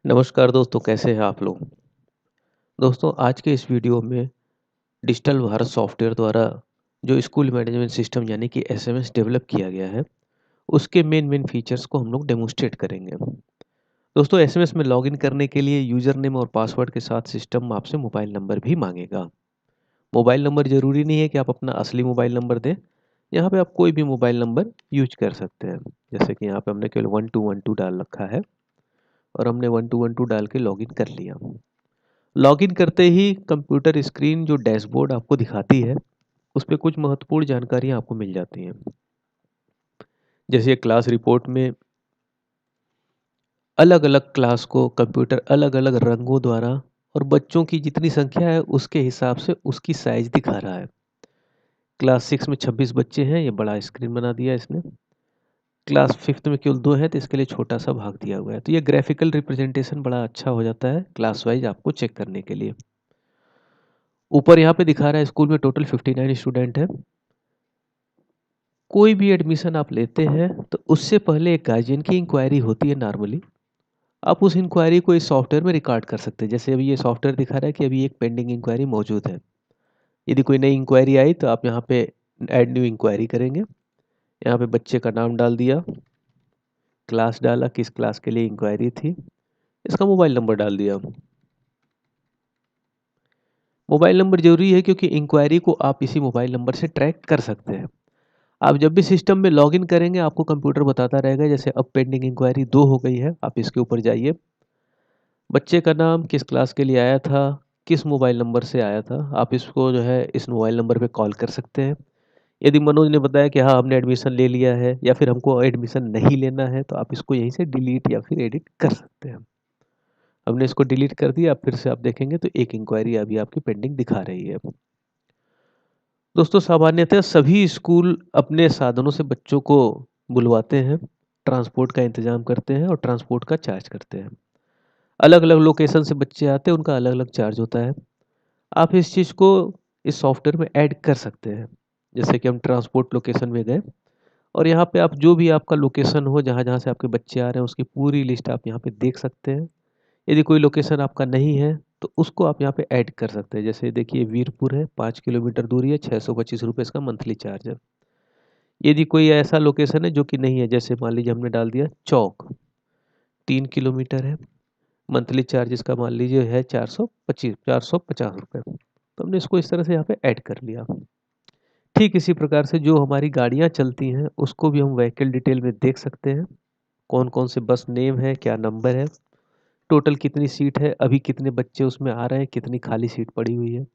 नमस्कार दोस्तों, कैसे हैं आप लोग? दोस्तों, आज के इस वीडियो में डिजिटल भारत सॉफ्टवेयर द्वारा जो स्कूल मैनेजमेंट सिस्टम यानी कि एसएमएस डेवलप किया गया है, उसके मेन फीचर्स को हम लोग डेमोन्स्ट्रेट करेंगे। दोस्तों, एसएमएस में लॉगिन करने के लिए यूज़र नेम और पासवर्ड के साथ सिस्टम आपसे मोबाइल नंबर भी माँगेगा। मोबाइल नंबर ज़रूरी नहीं है कि आप अपना असली मोबाइल नंबर दें, यहाँ पे आप कोई भी मोबाइल नंबर यूज़ कर सकते हैं। जैसे कि यहाँ पे हमने केवल 1212 डाल रखा है और हमने 1212 डाल के लॉगिन कर लिया। लॉगिन करते ही कंप्यूटर स्क्रीन जो डैशबोर्ड आपको दिखाती है, उस पे कुछ महत्वपूर्ण जानकारियाँ आपको मिल जाती हैं। जैसे क्लास रिपोर्ट में अलग-अलग क्लास को कंप्यूटर अलग-अलग रंगों द्वारा और बच्चों की जितनी संख्या है उसके हिसाब से उसकी साइज़ दिखा रहा है। क्लास 6 में 26 बच्चे हैं, ये बड़ा स्क्रीन बना दिया इसने। क्लास 5th में केवल 2 हैं, तो इसके लिए छोटा-सा भाग दिया हुआ है। तो ये ग्राफिकल रिप्रेजेंटेशन बड़ा अच्छा हो जाता है क्लास वाइज़ आपको चेक करने के लिए। ऊपर यहाँ पे दिखा रहा है स्कूल में टोटल 59 स्टूडेंट हैं। कोई भी एडमिशन आप लेते हैं तो उससे पहले एक गार्जियन की इंक्वायरी होती है नॉर्मली। आप उस इंक्वायरी को इस सॉफ्टवेयर में रिकॉर्ड कर सकते हैं। जैसे अभी ये सॉफ्टवेयर दिखा रहा है कि अभी एक पेंडिंग इंक्वायरी मौजूद है। यदि कोई नई इंक्वायरी आई तो आप यहाँ पे ऐड न्यू इंक्वायरी करेंगे। यहाँ पे बच्चे का नाम डाल दिया, क्लास डाला, किस क्लास के लिए इंक्वायरी थी, इसका मोबाइल नंबर डाल दिया। मोबाइल नंबर ज़रूरी है क्योंकि इंक्वायरी को आप इसी मोबाइल नंबर से ट्रैक कर सकते हैं। आप जब भी सिस्टम में लॉगिन करेंगे आपको कंप्यूटर बताता रहेगा, जैसे अब पेंडिंग इंक्वायरी 2 हो गई है, आप इसके ऊपर जाइए। बच्चे का नाम, किस क्लास के लिए आया था, किस मोबाइल नंबर से आया था, आप इसको जो है इस मोबाइल नंबर पे कॉल कर सकते हैं। यदि मनोज ने बताया कि हाँ, हमने एडमिशन ले लिया है या फिर हमको एडमिशन नहीं लेना है, तो आप इसको यहीं से डिलीट या फिर एडिट कर सकते हैं। हमने इसको डिलीट कर दिया, अब फिर से आप देखेंगे तो एक इंक्वायरी अभी आपकी पेंडिंग दिखा रही है। दोस्तों, सामान्यतः सभी स्कूल अपने साधनों से बच्चों को बुलवाते हैं, ट्रांसपोर्ट का इंतज़ाम करते हैं और ट्रांसपोर्ट का चार्ज करते हैं। अलग-अलग लोकेशन से बच्चे आते हैं, उनका अलग-अलग चार्ज होता है। आप इस चीज़ को इस सॉफ्टवेयर में ऐड कर सकते हैं। जैसे कि हम ट्रांसपोर्ट लोकेशन में गए और यहाँ पे आप जो भी आपका लोकेशन हो, जहाँ-जहाँ से आपके बच्चे आ रहे हैं, उसकी पूरी लिस्ट आप यहाँ पे देख सकते हैं। यदि कोई लोकेशन आपका नहीं है, तो उसको आप यहाँ पे ऐड कर सकते हैं। जैसे देखिए वीरपुर है, 5 किलोमीटर दूरी है, ₹625 इसका मंथली चार्ज है। यदि कोई ऐसा लोकेशन है जो कि नहीं है, जैसे मान लीजिए हमने डाल दिया चौक, 3 किलोमीटर है, मंथली चार्ज इसका मान लीजिए है 450 रुपये। तो हमने इसको इस तरह से यहाँ पे ऐड कर लिया। ठीक इसी प्रकार से जो हमारी गाड़ियाँ चलती हैं, उसको भी हम व्हीकल डिटेल में देख सकते हैं। कौन-कौन से बस नेम है, क्या नंबर है, टोटल कितनी सीट है, अभी कितने बच्चे उसमें आ रहे हैं, कितनी खाली सीट पड़ी हुई है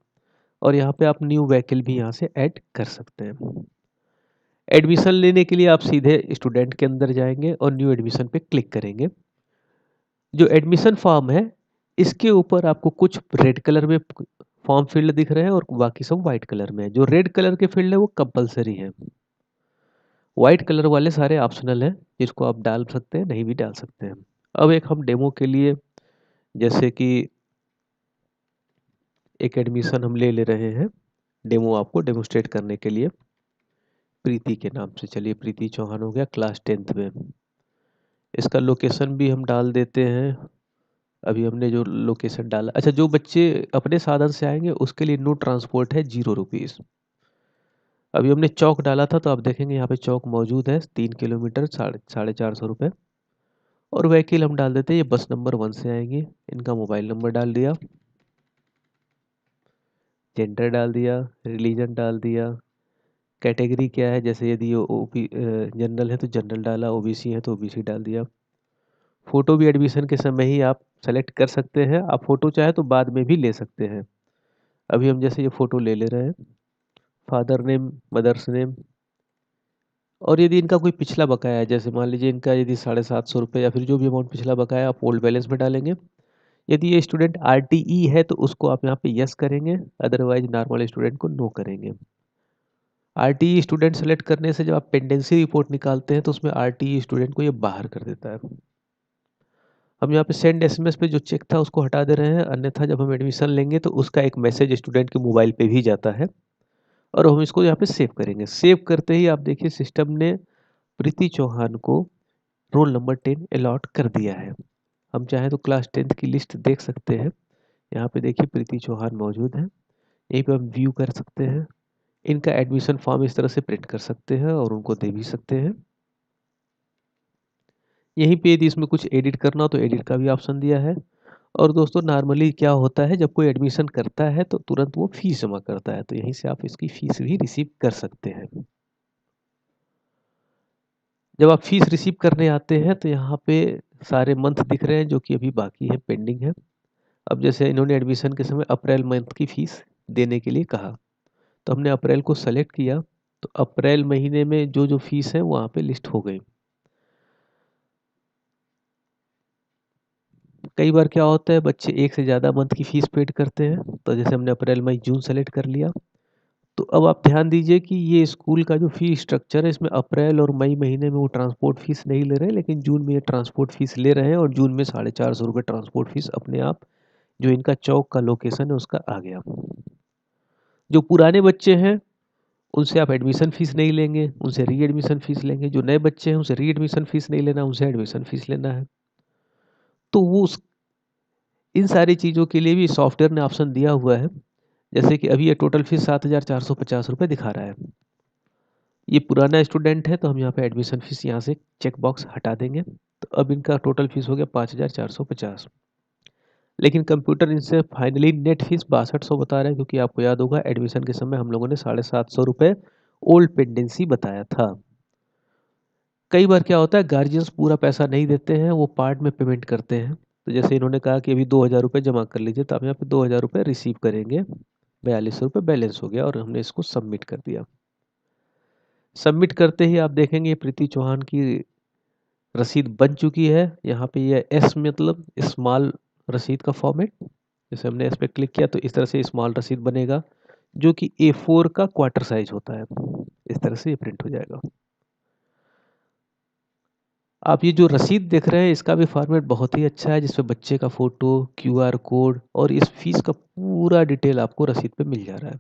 और यहाँ पे आप न्यू व्हीकल भी यहाँ से ऐड कर सकते हैं। एडमिशन लेने के लिए आप सीधे स्टूडेंट के अंदर जाएँगे और न्यू एडमिशन पे क्लिक करेंगे। जो एडमिशन फॉर्म है, इसके ऊपर आपको कुछ रेड कलर में फॉर्म फ़ील्ड दिख रहे हैं और बाकी सब व्हाइट कलर में है। जो रेड कलर के फ़ील्ड है वो कंपल्सरी है। व्हाइट कलर वाले सारे ऑप्शनल हैं, जिसको आप डाल सकते हैं, नहीं भी डाल सकते हैं। अब एक हम डेमो के लिए जैसे कि एक एडमिशन हम ले रहे हैं, डेमो आपको डेमोन्स्ट्रेट करने के लिए। प्रीति के नाम से, चलिए प्रीति चौहान हो गया, क्लास 10th में। इसका लोकेशन भी हम डाल देते हैं। अभी हमने जो लोकेशन डाला, अच्छा, जो बच्चे अपने साधन से आएँगे उसके लिए नो ट्रांसपोर्ट है, ₹0। अभी हमने चौक डाला था तो आप देखेंगे यहाँ पे चौक मौजूद है, 3 किलोमीटर, साढ़े 400 रुपये। और व्हीकल हम डाल देते हैं, ये बस नंबर 1 से आएँगी। इनका मोबाइल नंबर डाल दिया, जेंडर डाल दिया, रिलीजन डाल दिया, कैटेगरी क्या है, जैसे यदि ये जनरल है तो जनरल डाला, ओबीसी है तो ओबीसी डाल दिया। फ़ोटो भी एडमिशन के समय ही आप सेलेक्ट कर सकते हैं, आप फ़ोटो चाहे तो बाद में भी ले सकते हैं। अभी हम जैसे ये फ़ोटो ले रहे हैं, फादर नेम, मदर्स नेम, और यदि इनका कोई पिछला बकाया है, जैसे मान लीजिए इनका यदि ₹750 या फिर जो भी अमाउंट पिछला बकाया है, आप ओल्ड बैलेंस में डालेंगे। यदि ये स्टूडेंट आरटीई है तो उसको आप यहाँ पे यस करेंगे, अदरवाइज़ नॉर्मल स्टूडेंट को नो करेंगे। आरटीई स्टूडेंट सेलेक्ट करने से जब आप पेंडेंसी रिपोर्ट निकालते हैं तो उसमें आरटीई स्टूडेंट को ये बाहर कर देता है। हम यहाँ पे सेंड एसएमएस पे जो चेक था उसको हटा दे रहे हैं, अन्यथा जब हम एडमिशन लेंगे तो उसका एक मैसेज स्टूडेंट के मोबाइल पे भी जाता है और हम इसको यहाँ पे सेव करेंगे। सेव करते ही आप देखिए सिस्टम ने प्रीति चौहान को रोल नंबर 10 अलॉट कर दिया है। हम चाहें तो क्लास 10th की लिस्ट देख सकते हैं। यहाँ पे देखिए प्रीति चौहान मौजूद है। यहीं पे हम व्यू कर सकते हैं। इनका एडमिशन फॉर्म इस तरह से प्रिंट कर सकते हैं और उनको दे भी सकते हैं। यहीं पे यदि इसमें कुछ एडिट करना हो तो एडिट का भी ऑप्शन दिया है। और दोस्तों नॉर्मली क्या होता है, जब कोई एडमिशन करता है तो तुरंत वो फीस जमा करता है, तो यहीं से आप इसकी फीस भी रिसीव कर सकते हैं। जब आप फीस रिसीव करने आते हैं तो यहाँ पे सारे मंथ दिख रहे हैं जो कि अभी बाकी है, पेंडिंग है। अब जैसे इन्होंने एडमिशन के समय अप्रैल मंथ की फीस देने के लिए कहा, तो हमने अप्रैल को सेलेक्ट किया, तो अप्रैल महीने में जो जो फीस है वहाँ पे लिस्ट हो गई। कई बार क्या होता है, बच्चे एक से ज़्यादा मंथ की फीस पेड करते हैं, तो जैसे हमने अप्रैल मई जून सेलेक्ट कर लिया। तो अब आप ध्यान दीजिए कि ये स्कूल का जो फी स्ट्रक्चर है, इसमें अप्रैल और मई महीने में वो ट्रांसपोर्ट फीस नहीं ले रहे हैं, लेकिन जून में ये ट्रांसपोर्ट फीस ले रहे हैं, और जून में 450 रुपये ट्रांसपोर्ट फीस अपने आप जो इनका चौक का लोकेशन है उसका आ गया। जो पुराने बच्चे हैं उनसे आप एडमिशन फीस नहीं लेंगे, उनसे री एडमिशन फीस लेंगे। जो नए बच्चे हैं उनसे री एडमिशन फीस नहीं लेना, उनसे एडमिशन फीस लेना है। तो वो इन सारी चीज़ों के लिए भी सॉफ्टवेयर ने ऑप्शन दिया हुआ है। जैसे कि अभी ये टोटल फीस 7,450 रुपये दिखा रहा है। ये पुराना स्टूडेंट है तो हम यहाँ पे एडमिशन फीस यहाँ से चेक बॉक्स हटा देंगे, तो अब इनका टोटल फीस हो गया 5,450। लेकिन कंप्यूटर इनसे फाइनली नेट फीस 6200 बता रहा है, क्योंकि आपको याद होगा एडमिशन के समय हम लोगों ने 750 रुपये ओल्ड पेंडेंसी बताया था। कई बार क्या होता है, गार्जियंस पूरा पैसा नहीं देते हैं, वो पार्ट में पेमेंट करते हैं। तो जैसे इन्होंने कहा कि अभी 2,000 रुपये जमा कर लीजिए, तो आप यहाँ पे 2,000 रुपये रिसीव करेंगे। 4200 रुपये बैलेंस हो गया और हमने इसको सबमिट कर दिया। सबमिट करते ही आप देखेंगे प्रीति चौहान की रसीद बन चुकी है। यहाँ पे ये एस मतलब स्मॉल रसीद का फॉर्मेट, जैसे हमने इस पर क्लिक किया तो इस तरह से स्मॉल रसीद बनेगा, जो कि A4 का क्वार्टर साइज होता है। इस तरह से ये प्रिंट हो जाएगा। आप ये जो रसीद देख रहे हैं इसका भी फॉर्मेट बहुत ही अच्छा है, जिसमें बच्चे का फोटो, QR कोड और इस फीस का पूरा डिटेल आपको रसीद पे मिल जा रहा है।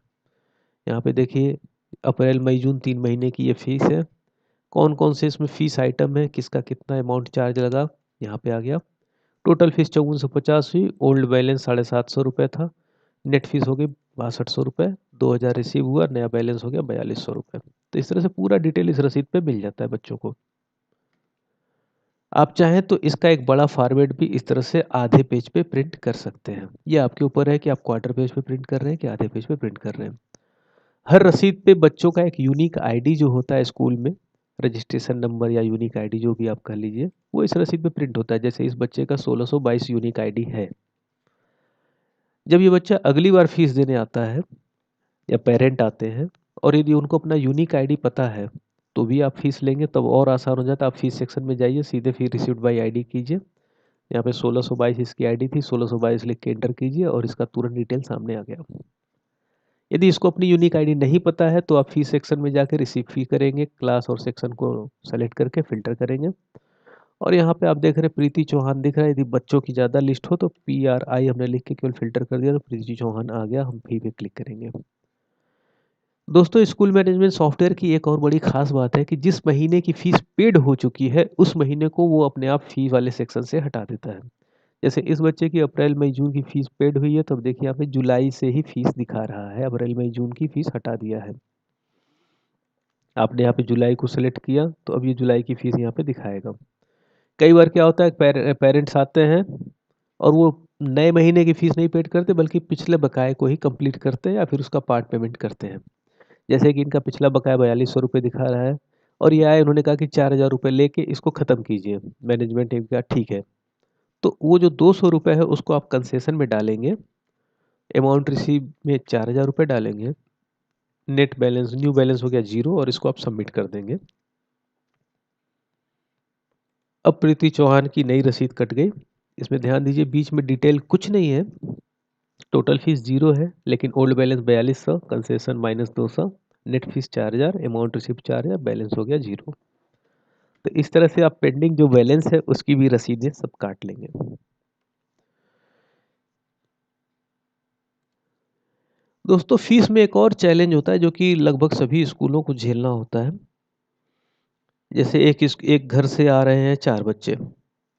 यहाँ पे देखिए अप्रैल मई जून 3 महीने की ये फीस है। कौन कौन से इसमें फीस आइटम है, किसका कितना अमाउंट चार्ज लगा, यहाँ पे आ गया। टोटल फीस 5450 हुई, ओल्ड बैलेंस 750 रुपये था, नेट फीस हो गई 6200 रुपये, 2000 रिसीव हुआ, नया बैलेंस हो गया 4200 रुपये। तो इस तरह से पूरा डिटेल इस रसीद पे मिल जाता है बच्चों को। आप चाहें तो इसका एक बड़ा फॉर्मेट भी इस तरह से आधे पेज पे प्रिंट कर सकते हैं। ये आपके ऊपर है कि आप क्वार्टर पेज पे प्रिंट कर रहे हैं कि आधे पेज पे प्रिंट कर रहे हैं। हर रसीद पे बच्चों का एक यूनिक आईडी जो होता है स्कूल में, रजिस्ट्रेशन नंबर या यूनिक आईडी जो भी आप कह लीजिए, वो इस रसीद पे प्रिंट होता है। जैसे इस बच्चे का 1622 यूनिक आईडी है। जब ये बच्चा अगली बार फीस देने आता है या पेरेंट आते हैं और यदि उनको अपना यूनिक आईडी पता है तो भी आप फीस लेंगे, तब और आसान हो जाता है। आप फीस सेक्शन में जाइए, सीधे फिर रिसीव्ड बाई आईडी कीजिए। यहाँ पे 1622 इसकी आईडी थी, 1622 लिख के एंटर कीजिए और इसका तुरंत डिटेल सामने आ गया। यदि इसको अपनी यूनिक आईडी नहीं पता है तो आप फी सेक्शन में जाकर रिसीव फी करेंगे, क्लास और सेक्शन को सेलेक्ट करके फिल्टर करेंगे। और यहाँ पे आप देख रहे हैं प्रीति चौहान दिख रहा है। यदि बच्चों की ज़्यादा लिस्ट हो तो PRI हमने लिख के केवल फिल्टर कर दिया तो प्रीति चौहान आ गया। हम फी पे क्लिक करेंगे। दोस्तों स्कूल मैनेजमेंट सॉफ्टवेयर की एक और बड़ी खास बात है कि जिस महीने की फीस पेड हो चुकी है उस महीने को वो अपने आप फी वाले सेक्शन से हटा देता है। जैसे इस बच्चे की अप्रैल मई जून की फीस पेड हुई है, तब देखिए यहाँ पे जुलाई से ही फीस दिखा रहा है, अप्रैल मई जून की फीस हटा दिया है। आपने यहाँ पे जुलाई को सिलेक्ट किया तो अब ये जुलाई की फीस यहाँ पे दिखाएगा। कई बार क्या होता है, पेरेंट्स आते हैं और वो नए महीने की फीस नहीं पेड करते बल्कि पिछले बकाये को ही कंप्लीट करते हैं या फिर उसका पार्ट पेमेंट करते हैं। जैसे कि इनका पिछला बकाया 4200 रुपये दिखा रहा है और ये आए, उन्होंने कहा कि 4000 रुपये लेके इसको ख़त्म कीजिए। मैनेजमेंट टीम का ठीक है, तो वो जो 200 रुपये है उसको आप कंसेशन में डालेंगे, अमाउंट रिसीव में 4000 रुपये डालेंगे, नेट बैलेंस न्यू बैलेंस हो गया 0 और इसको आप सबमिट कर देंगे। अब प्रीति चौहान की नई रसीद कट गई। इसमें ध्यान दीजिए बीच में डिटेल कुछ नहीं है, टोटल फीस 0 है, लेकिन old balance 4200, concession -200, net fees 4000, amount receive 4000, balance हो गया 0। तो इस तरह से आप पेंडिंग जो बैलेंस है उसकी भी रसीदें सब काट लेंगे। दोस्तों फीस में एक और चैलेंज होता है जो कि लगभग सभी स्कूलों को झेलना होता है। जैसे एक घर से आ रहे हैं 4 बच्चे,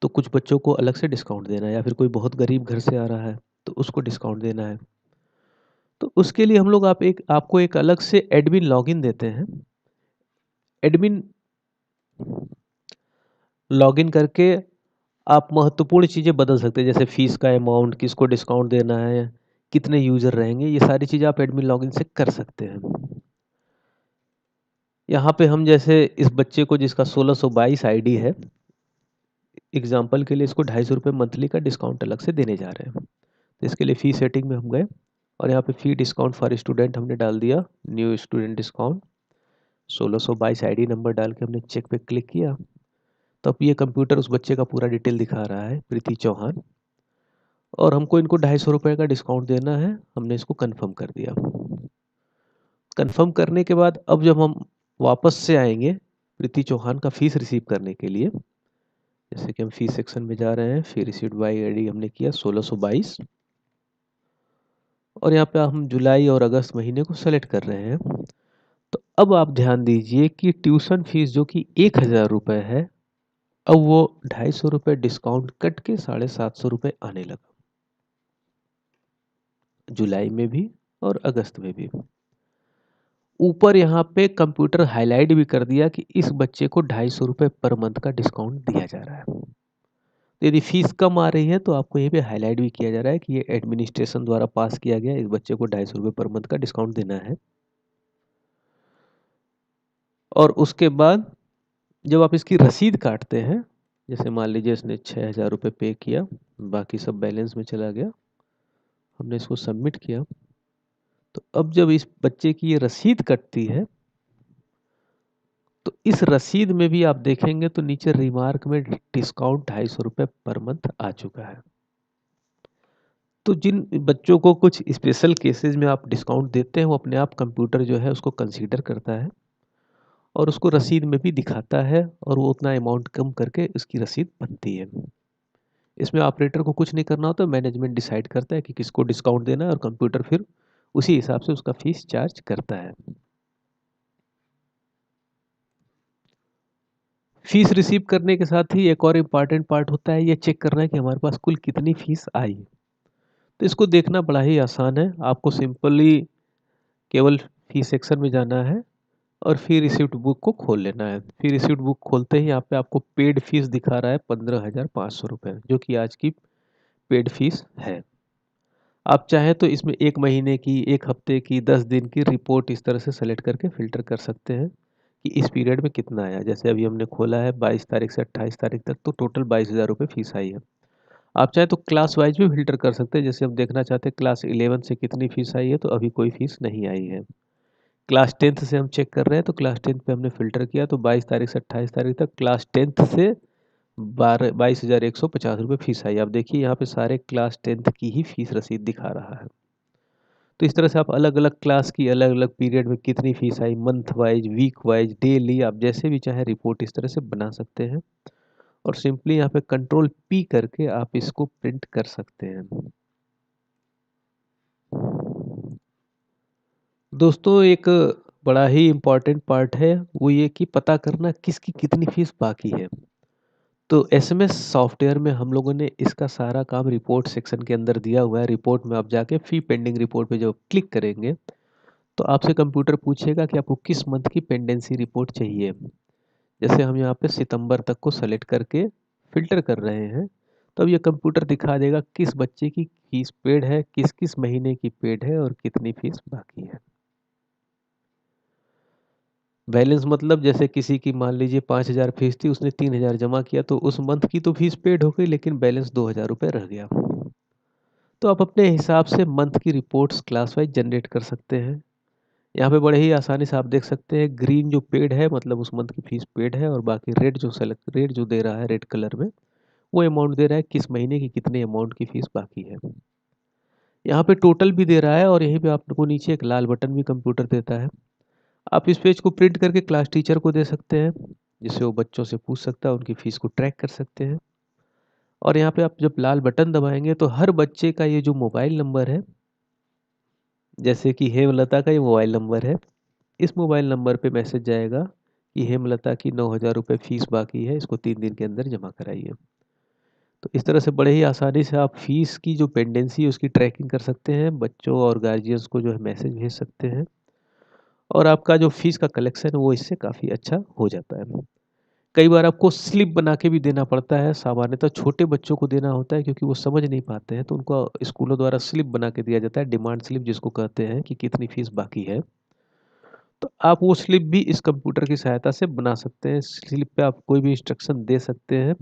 तो कुछ बच्चों को अलग से डिस्काउंट देना है, या फिर कोई बहुत गरीब घर से आ रहा है तो उसको डिस्काउंट देना है। तो उसके लिए हम लोग आपको एक अलग से एडमिन लॉगिन देते हैं। एडमिन लॉगिन करके आप महत्वपूर्ण चीज़ें बदल सकते हैं, जैसे फीस का अमाउंट, किसको डिस्काउंट देना है, कितने यूज़र रहेंगे, ये सारी चीज़ें आप एडमिन लॉगिन से कर सकते हैं। यहाँ पे हम जैसे इस बच्चे को जिसका 1622 आईडी है, एग्जाम्पल के लिए इसको 250 मंथली का डिस्काउंट अलग से देने जा रहे हैं। तो इसके लिए फ़ी सेटिंग में हम गए और यहाँ पे फ़ी डिस्काउंट फॉर स्टूडेंट हमने डाल दिया, new student discount 1622 ID number डाल के हमने चेक पे क्लिक किया। तो अब ये कंप्यूटर उस बच्चे का पूरा डिटेल दिखा रहा है, प्रीति चौहान, और हमको इनको 250 का डिस्काउंट देना है। हमने इसको कन्फर्म कर दिया। कन्फर्म करने के बाद अब जब हम वापस से आएंगे प्रीति चौहान का फीस रिसीव करने के लिए, जैसे कि हम फीस सेक्शन में जा रहे हैं, फी रिसीव्ड बाई आईडी हमने किया 1622 और यहाँ पे हम जुलाई और अगस्त महीने को सेलेक्ट कर रहे हैं। तो अब आप ध्यान दीजिए कि ट्यूशन फीस जो कि 1000 है, अब वो 250 डिस्काउंट कट के 750 आने लगा, जुलाई में भी और अगस्त में भी। ऊपर यहाँ पे कंप्यूटर हाईलाइट भी कर दिया कि इस बच्चे को 250 पर मंथ का डिस्काउंट दिया जा रहा है। तो यदि फीस कम आ रही है तो आपको यहाँ पे हाईलाइट भी किया जा रहा है कि ये एडमिनिस्ट्रेशन द्वारा पास किया गया, इस बच्चे को 250 पर मंथ का डिस्काउंट देना है। और उसके बाद जब आप इसकी रसीद काटते हैं, जैसे मान लीजिए इसने 6000 पे किया, बाकी सब बैलेंस में चला गया, हमने इसको सबमिट किया, तो अब जब इस बच्चे की ये रसीद कटती है तो इस रसीद में भी आप देखेंगे तो नीचे रिमार्क में डिस्काउंट 250 पर मंथ आ चुका है। तो जिन बच्चों को कुछ स्पेशल केसेस में आप डिस्काउंट देते हैं, वो अपने आप कंप्यूटर जो है उसको कंसीडर करता है और उसको रसीद में भी दिखाता है और वो उतना अमाउंट कम करके उसकी रसीद बनती है। इसमें ऑपरेटर को कुछ नहीं करना होता, मैनेजमेंट डिसाइड करता है कि किसको डिस्काउंट देना है और कंप्यूटर फिर उसी हिसाब से उसका फीस चार्ज करता है। फीस रिसीव करने के साथ ही एक और इम्पॉर्टेंट पार्ट होता है, ये चेक करना है कि हमारे पास कुल कितनी फीस आई। तो इसको देखना बड़ा ही आसान है। आपको सिंपली केवल फीस सेक्शन में जाना है और फिर रिसिप्ट बुक को खोल लेना है। फिर रिसिप्ट बुक खोलते ही यहाँ पे आपको पेड फीस दिखा रहा है 15,500 जो कि आज की पेड फीस है। आप चाहें तो इसमें 1 महीने की, 1 हफ्ते की, 10 दिन की रिपोर्ट इस तरह से सेलेक्ट करके फ़िल्टर कर सकते हैं कि इस पीरियड में कितना आया। जैसे अभी हमने खोला है 22 तारीख से 28 तारीख तक, तो टोटल 22,000 फीस आई है। आप चाहें तो क्लास वाइज भी फ़िल्टर कर सकते हैं, जैसे हम देखना चाहते हैं क्लास 11 से कितनी फ़ीस आई है, तो अभी कोई फ़ीस नहीं आई है। क्लास 10th से हम चेक कर रहे हैं, तो क्लास 10th पे हमने फ़िल्टर किया तो 22 तारीख से 28 तारीख तक क्लास 10th से 22,150 रुपये फ़ीस आई। आप देखिए यहाँ पे सारे क्लास 10th की ही फ़ीस रसीद दिखा रहा है। तो इस तरह से आप अलग-अलग क्लास की अलग-अलग पीरियड में कितनी फ़ीस आई, month wise, week wise, daily, आप जैसे भी चाहें रिपोर्ट इस तरह से बना सकते हैं और सिंपली यहाँ पे कंट्रोल पी करके आप इसको प्रिंट कर सकते हैं। दोस्तों एक बड़ा ही इम्पोर्टेंट पार्ट है, वो ये कि पता करना किसकी कितनी फ़ीस बाकी है। तो एसएमएस सॉफ्टवेयर में हम लोगों ने इसका सारा काम रिपोर्ट सेक्शन के अंदर दिया हुआ है। रिपोर्ट में आप जाके फ़ी पेंडिंग रिपोर्ट पे जब क्लिक करेंगे तो आपसे कंप्यूटर पूछेगा कि आपको किस मंथ की पेंडेंसी रिपोर्ट चाहिए। जैसे हम यहाँ पे सितंबर तक को सेलेक्ट करके फ़िल्टर कर रहे हैं, तब ये कंप्यूटर दिखा देगा किस बच्चे की फ़ीस पेड है, किस-किस महीने की पेड है और कितनी फ़ीस बाकी है। बैलेंस मतलब जैसे किसी की मान लीजिए 5,000 फीस थी, उसने 3,000 जमा किया तो उस मंथ की तो फीस पेड हो गई लेकिन बैलेंस 2,000 रह गया। तो आप अपने हिसाब से मंथ की रिपोर्ट्स क्लास वाइज जनरेट कर सकते हैं। यहाँ पे बड़े ही आसानी से आप देख सकते हैं, ग्रीन जो पेड है मतलब उस मंथ की फीस पेड है और बाकी रेड जो दे रहा है रेड कलर में, वो अमाउंट दे रहा है किस महीने की कितने अमाउंट की फीस बाकी है। यहाँ पे टोटल भी दे रहा है और यहीं पे आपको नीचे एक लाल बटन भी कंप्यूटर देता है। आप इस पेज को प्रिंट करके क्लास टीचर को दे सकते हैं, जिससे वो बच्चों से पूछ सकता है, उनकी फीस को ट्रैक कर सकते हैं। और यहाँ पे आप जब लाल बटन दबाएंगे तो हर बच्चे का ये जो मोबाइल नंबर है, जैसे कि हेमलता का ये मोबाइल नंबर है, इस मोबाइल नंबर पे मैसेज जाएगा कि हेमलता की 9,000 रुपये फीस बाकी है, इसको 3 दिन के अंदर जमा कराइए। तो इस तरह से बड़े ही आसानी से आप फीस की जो पेंडेंसी है उसकी ट्रैकिंग कर सकते हैं, बच्चों और गार्जियंस को जो है मैसेज भेज सकते हैं और आपका जो फीस का कलेक्शन है वो इससे काफ़ी अच्छा हो जाता है। कई बार आपको स्लिप बना के भी देना पड़ता है, सामान्यतः छोटे बच्चों को देना होता है क्योंकि वो समझ नहीं पाते हैं, तो उनको स्कूलों द्वारा स्लिप बना के दिया जाता है, डिमांड स्लिप जिसको कहते हैं कि कितनी फीस बाकी है। तो आप वो स्लिप भी इस कंप्यूटर की सहायता से बना सकते हैं। स्लिप पे आप कोई भी इंस्ट्रक्शन दे सकते हैं,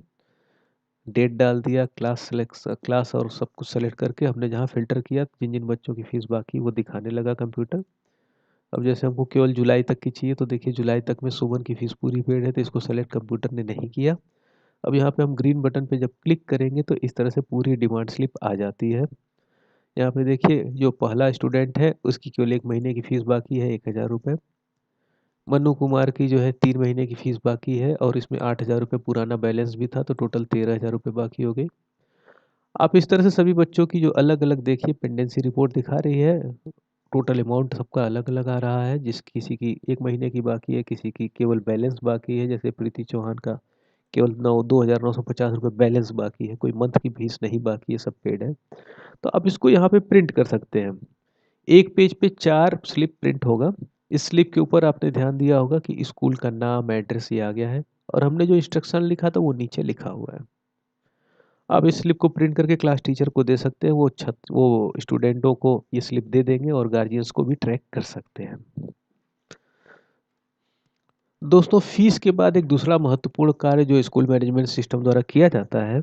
डेट डाल दिया, क्लास और सब कुछ सेलेक्ट करके हमने जहाँ फ़िल्टर किया, जिन-जिन बच्चों की फीस बाकी वो दिखाने लगा कंप्यूटर। अब जैसे हमको केवल जुलाई तक की चाहिए, तो देखिए जुलाई तक में सुमन की फीस पूरी पेड है, तो इसको सेलेक्ट कंप्यूटर ने नहीं किया। अब यहाँ पे हम ग्रीन बटन पे जब क्लिक करेंगे तो इस तरह से पूरी डिमांड स्लिप आ जाती है। यहाँ पे देखिए जो पहला स्टूडेंट है उसकी केवल 1 महीने की फ़ीस बाकी है ₹1000। मनु कुमार की जो है 3 महीने की फ़ीस बाकी है और इसमें ₹8000 पुराना बैलेंस भी था, तो टोटल ₹13000 बाकी हो गई। आप इस तरह से सभी बच्चों की जो अलग-अलग देखिए पेंडेंसी रिपोर्ट दिखा रही है, टोटल अमाउंट सबका अलग-अलग आ रहा है, किसी की 1 महीने की बाकी है, किसी की केवल बैलेंस बाकी है, जैसे प्रीति चौहान का केवल 2,950 रुपये बैलेंस बाकी है, कोई मंथ की फीस नहीं बाकी है, सब पेड है। तो आप इसको यहाँ पे प्रिंट कर सकते हैं। एक पेज पे 4 स्लिप प्रिंट होगा। इस स्लिप के ऊपर आपने ध्यान दिया होगा कि स्कूल का नाम, एड्रेस ये आ गया है और हमने जो इंस्ट्रक्शन लिखा था वो नीचे लिखा हुआ है। आप इस स्लिप को प्रिंट करके क्लास टीचर को दे सकते हैं, वो स्टूडेंटों को ये स्लिप दे देंगे और गार्जियंस को भी ट्रैक कर सकते हैं। दोस्तों फीस के बाद एक दूसरा महत्वपूर्ण कार्य जो स्कूल मैनेजमेंट सिस्टम द्वारा किया जाता है,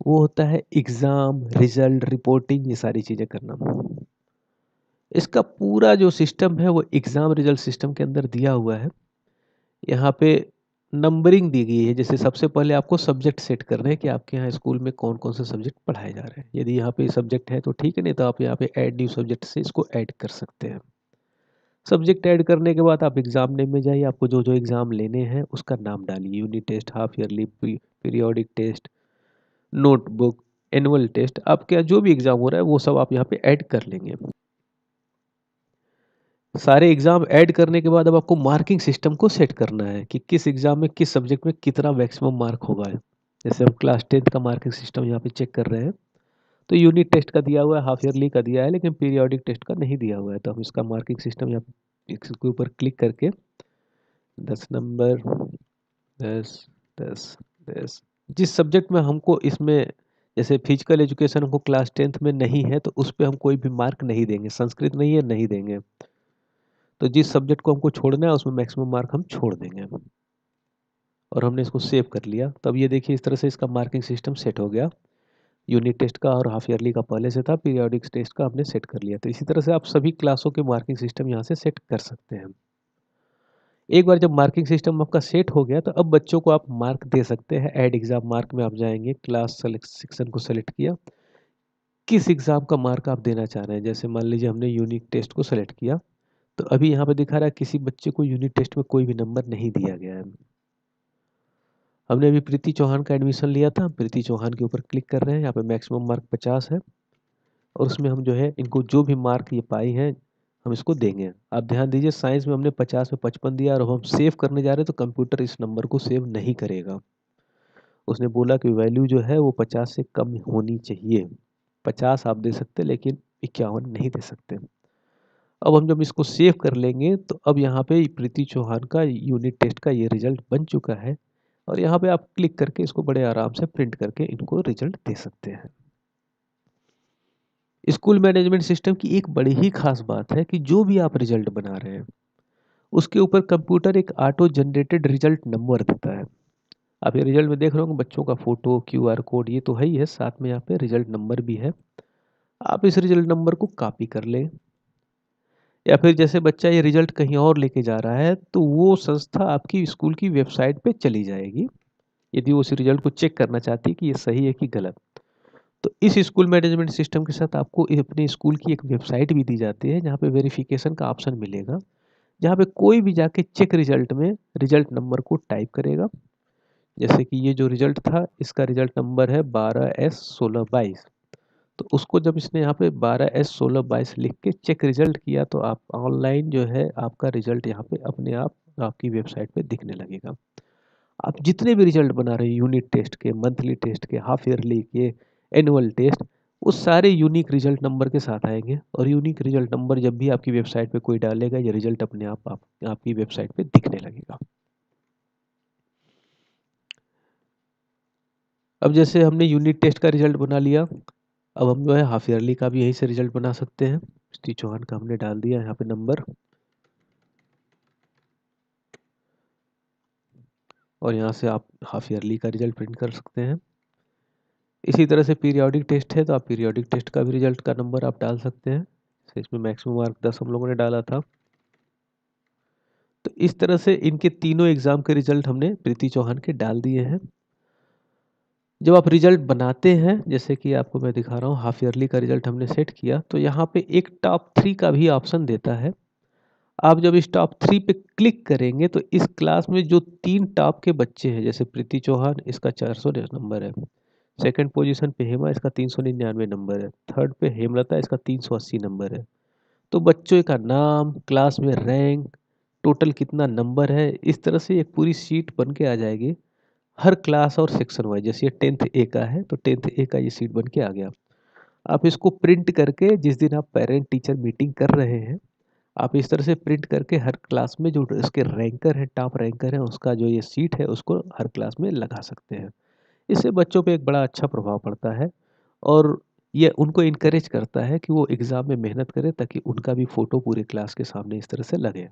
वो होता है एग्ज़ाम, रिज़ल्ट, रिपोर्टिंग ये सारी चीज़ें करना। इसका पूरा जो सिस्टम है वो एग्ज़ाम रिज़ल्ट सिस्टम के अंदर दिया हुआ है। यहाँ पे नंबरिंग दी गई है, जैसे सबसे पहले आपको सब्जेक्ट सेट करने हैं कि आपके यहाँ स्कूल में कौन-कौन से सब्जेक्ट पढ़ाए जा रहे हैं। यदि यहाँ पे सब्जेक्ट है तो ठीक है, नहीं तो आप यहाँ पे ऐड न्यू सब्जेक्ट से इसको ऐड कर सकते हैं। सब्जेक्ट ऐड करने के बाद आप एग्ज़ाम नेम में जाइए, आपको जो-जो एग्ज़ाम लेने हैं उसका नाम डालिए। Unit test, half yearly, periodic test, notebook, annual test, आपके यहाँ जो भी एग्ज़ाम हो रहा है वो सब आप यहाँ पे ऐड कर लेंगे। सारे एग्ज़ाम ऐड करने के बाद अब आपको मार्किंग सिस्टम को सेट करना है कि किस एग्ज़ाम में, किस सब्जेक्ट में कितना मैक्सिमम मार्क होगा। जैसे हम क्लास 10th का मार्किंग सिस्टम यहाँ पे चेक कर रहे हैं, तो यूनिट टेस्ट का दिया हुआ है, हाफ ईयरली का दिया है, लेकिन पीरियोडिक टेस्ट का नहीं दिया हुआ है। तो हम इसका मार्किंग सिस्टम यहाँ पे इसके ऊपर क्लिक करके 10 नंबर, 10, 10, 10, जिस सब्जेक्ट में हमको इसमें, जैसे फिजिकल एजुकेशन हमको क्लास 10th में नहीं है, तो उस पे हम कोई भी मार्क नहीं देंगे। संस्कृत नहीं है, नहीं देंगे। तो जिस सब्जेक्ट को हमको छोड़ना है उसमें मैक्सिमम मार्क हम छोड़ देंगे और हमने इसको सेव कर लिया। तब ये देखिए इस तरह से इसका मार्किंग सिस्टम सेट हो गया। यूनिट टेस्ट का और हाफ ईयरली का पहले से था, पीरियोडिक टेस्ट का हमने सेट कर लिया। तो इसी तरह से आप सभी क्लासों के मार्किंग सिस्टम यहाँ से सेट कर सकते हैं। एक बार जब मार्किंग सिस्टम आपका सेट हो गया तो अब बच्चों को आप मार्क दे सकते हैं। ऐड एग्जाम मार्क में आप जाएंगे, क्लास सेलेक्ट सेक्शन को सेलेक्ट किया, किस एग्जाम का मार्क आप देना चाह रहे हैं। जैसे मान लीजिए हमने यूनिट टेस्ट को सेलेक्ट किया, तो अभी यहाँ पे दिखा रहा है किसी बच्चे को यूनिट टेस्ट में कोई भी नंबर नहीं दिया गया है। हमने अभी प्रीति चौहान का एडमिशन लिया था, प्रीति चौहान के ऊपर क्लिक कर रहे हैं। यहाँ पे मैक्सिमम मार्क 50 है और उसमें हम जो है इनको जो भी मार्क ये पाई हैं हम इसको देंगे। आप ध्यान दीजिए साइंस में हमने 50 में 55 दिया और हम सेव करने जा रहे हैं तो कंप्यूटर इस नंबर को सेव नहीं करेगा। उसने बोला कि वैल्यू जो है वो 50 से कम होनी चाहिए। 50 आप दे सकते लेकिन 51 नहीं दे सकते। अब हम जब इसको सेव कर लेंगे तो अब यहाँ पे प्रीति चौहान का यूनिट टेस्ट का ये रिजल्ट बन चुका है और यहाँ पे आप क्लिक करके इसको बड़े आराम से प्रिंट करके इनको रिजल्ट दे सकते हैं। स्कूल मैनेजमेंट सिस्टम की एक बड़ी ही खास बात है कि जो भी आप रिजल्ट बना रहे हैं उसके ऊपर कंप्यूटर एक ऑटो जनरेटेड रिजल्ट नंबर देता है। आप ये रिजल्ट में देख रहे होंगे बच्चों का फोटो, क्यूआर कोड ये तो है ही है, साथ में यहाँ पे रिजल्ट नंबर भी है। आप इस रिजल्ट नंबर को कॉपी कर लें या फिर जैसे बच्चा ये रिजल्ट कहीं और लेके जा रहा है तो वो संस्था आपकी स्कूल की वेबसाइट पे चली जाएगी यदि वो उस रिजल्ट को चेक करना चाहती है कि ये सही है कि गलत। तो इस स्कूल मैनेजमेंट सिस्टम के साथ आपको अपने स्कूल की एक वेबसाइट भी दी जाती है जहाँ पे वेरिफिकेशन का ऑप्शन मिलेगा, जहाँ पे कोई भी जाके चेक रिजल्ट में रिजल्ट नंबर को टाइप करेगा। जैसे कि ये जो रिजल्ट था इसका रिजल्ट नंबर है 12S1622, तो उसको जब इसने यहाँ पे 12S1622 लिख के चेक रिजल्ट किया तो आप ऑनलाइन जो है आपका रिजल्ट यहाँ पे अपने आप आपकी वेबसाइट पे दिखने लगेगा। आप जितने भी रिजल्ट बना रहे हैं, यूनिट टेस्ट के, मंथली टेस्ट के, हाफ ईयरली के, एनुअल टेस्ट, वो सारे यूनिक रिजल्ट नंबर के साथ आएंगे। और यूनिक रिजल्ट नंबर जब भी आपकी वेबसाइट पे कोई डालेगा, ये रिजल्ट अपने आपकी वेबसाइट पे दिखने लगेगा। अब जैसे हमने यूनिट टेस्ट का रिजल्ट बना लिया, अब हम जो है हाफ ईयरली का भी यहीं से रिजल्ट बना सकते हैं। श्री चौहान का हमने डाल दिया यहाँ पे नंबर, और यहाँ से आप हाफ ईयरली का रिजल्ट प्रिंट कर सकते हैं। इसी तरह से पीरियोडिक टेस्ट है, तो आप पीरियोडिक टेस्ट का भी रिजल्ट का नंबर आप डाल सकते हैं। तो इसमें मैक्सिमम मार्क 10 हम लोगों ने डाला था। तो इस तरह से इनके तीनों एग्जाम के रिजल्ट हमने प्रीति चौहान के डाल दिए हैं। जब आप रिजल्ट बनाते हैं, जैसे कि आपको मैं दिखा रहा हूँ, हाफ ईयरली का रिजल्ट हमने सेट किया, तो यहाँ पे एक टॉप 3 का भी ऑप्शन देता है। आप जब इस टॉप 3 पे क्लिक करेंगे, तो इस क्लास में जो 3 टॉप के बच्चे हैं, जैसे प्रीति चौहान, इसका 400 नंबर है। सेकंड पोजीशन पे हेमा, इसका 399 नंबर है। थर्ड पे हेमलता, इसका 380 नंबर है। तो बच्चों का नाम, क्लास में रैंक, टोटल कितना नंबर है, इस तरह से एक पूरी शीट बन के आ जाएगी हर क्लास और सेक्शन वाइज। जैसे ये 10th ए का है, तो 10th ए का ये शीट बन के आ गया। आप इसको प्रिंट करके, जिस दिन आप पेरेंट टीचर मीटिंग कर रहे हैं, आप इस तरह से प्रिंट करके हर क्लास में जो उसके रैंकर है, टॉप रैंकर है, उसका जो ये सीट है, उसको हर क्लास में लगा सकते हैं। इससे बच्चों पे एक बड़ा अच्छा प्रभाव पड़ता है, और ये उनको इनकरेज करता है कि वो एग्ज़ाम में मेहनत करें, ताकि उनका भी फ़ोटो पूरे क्लास के सामने इस तरह से लगे।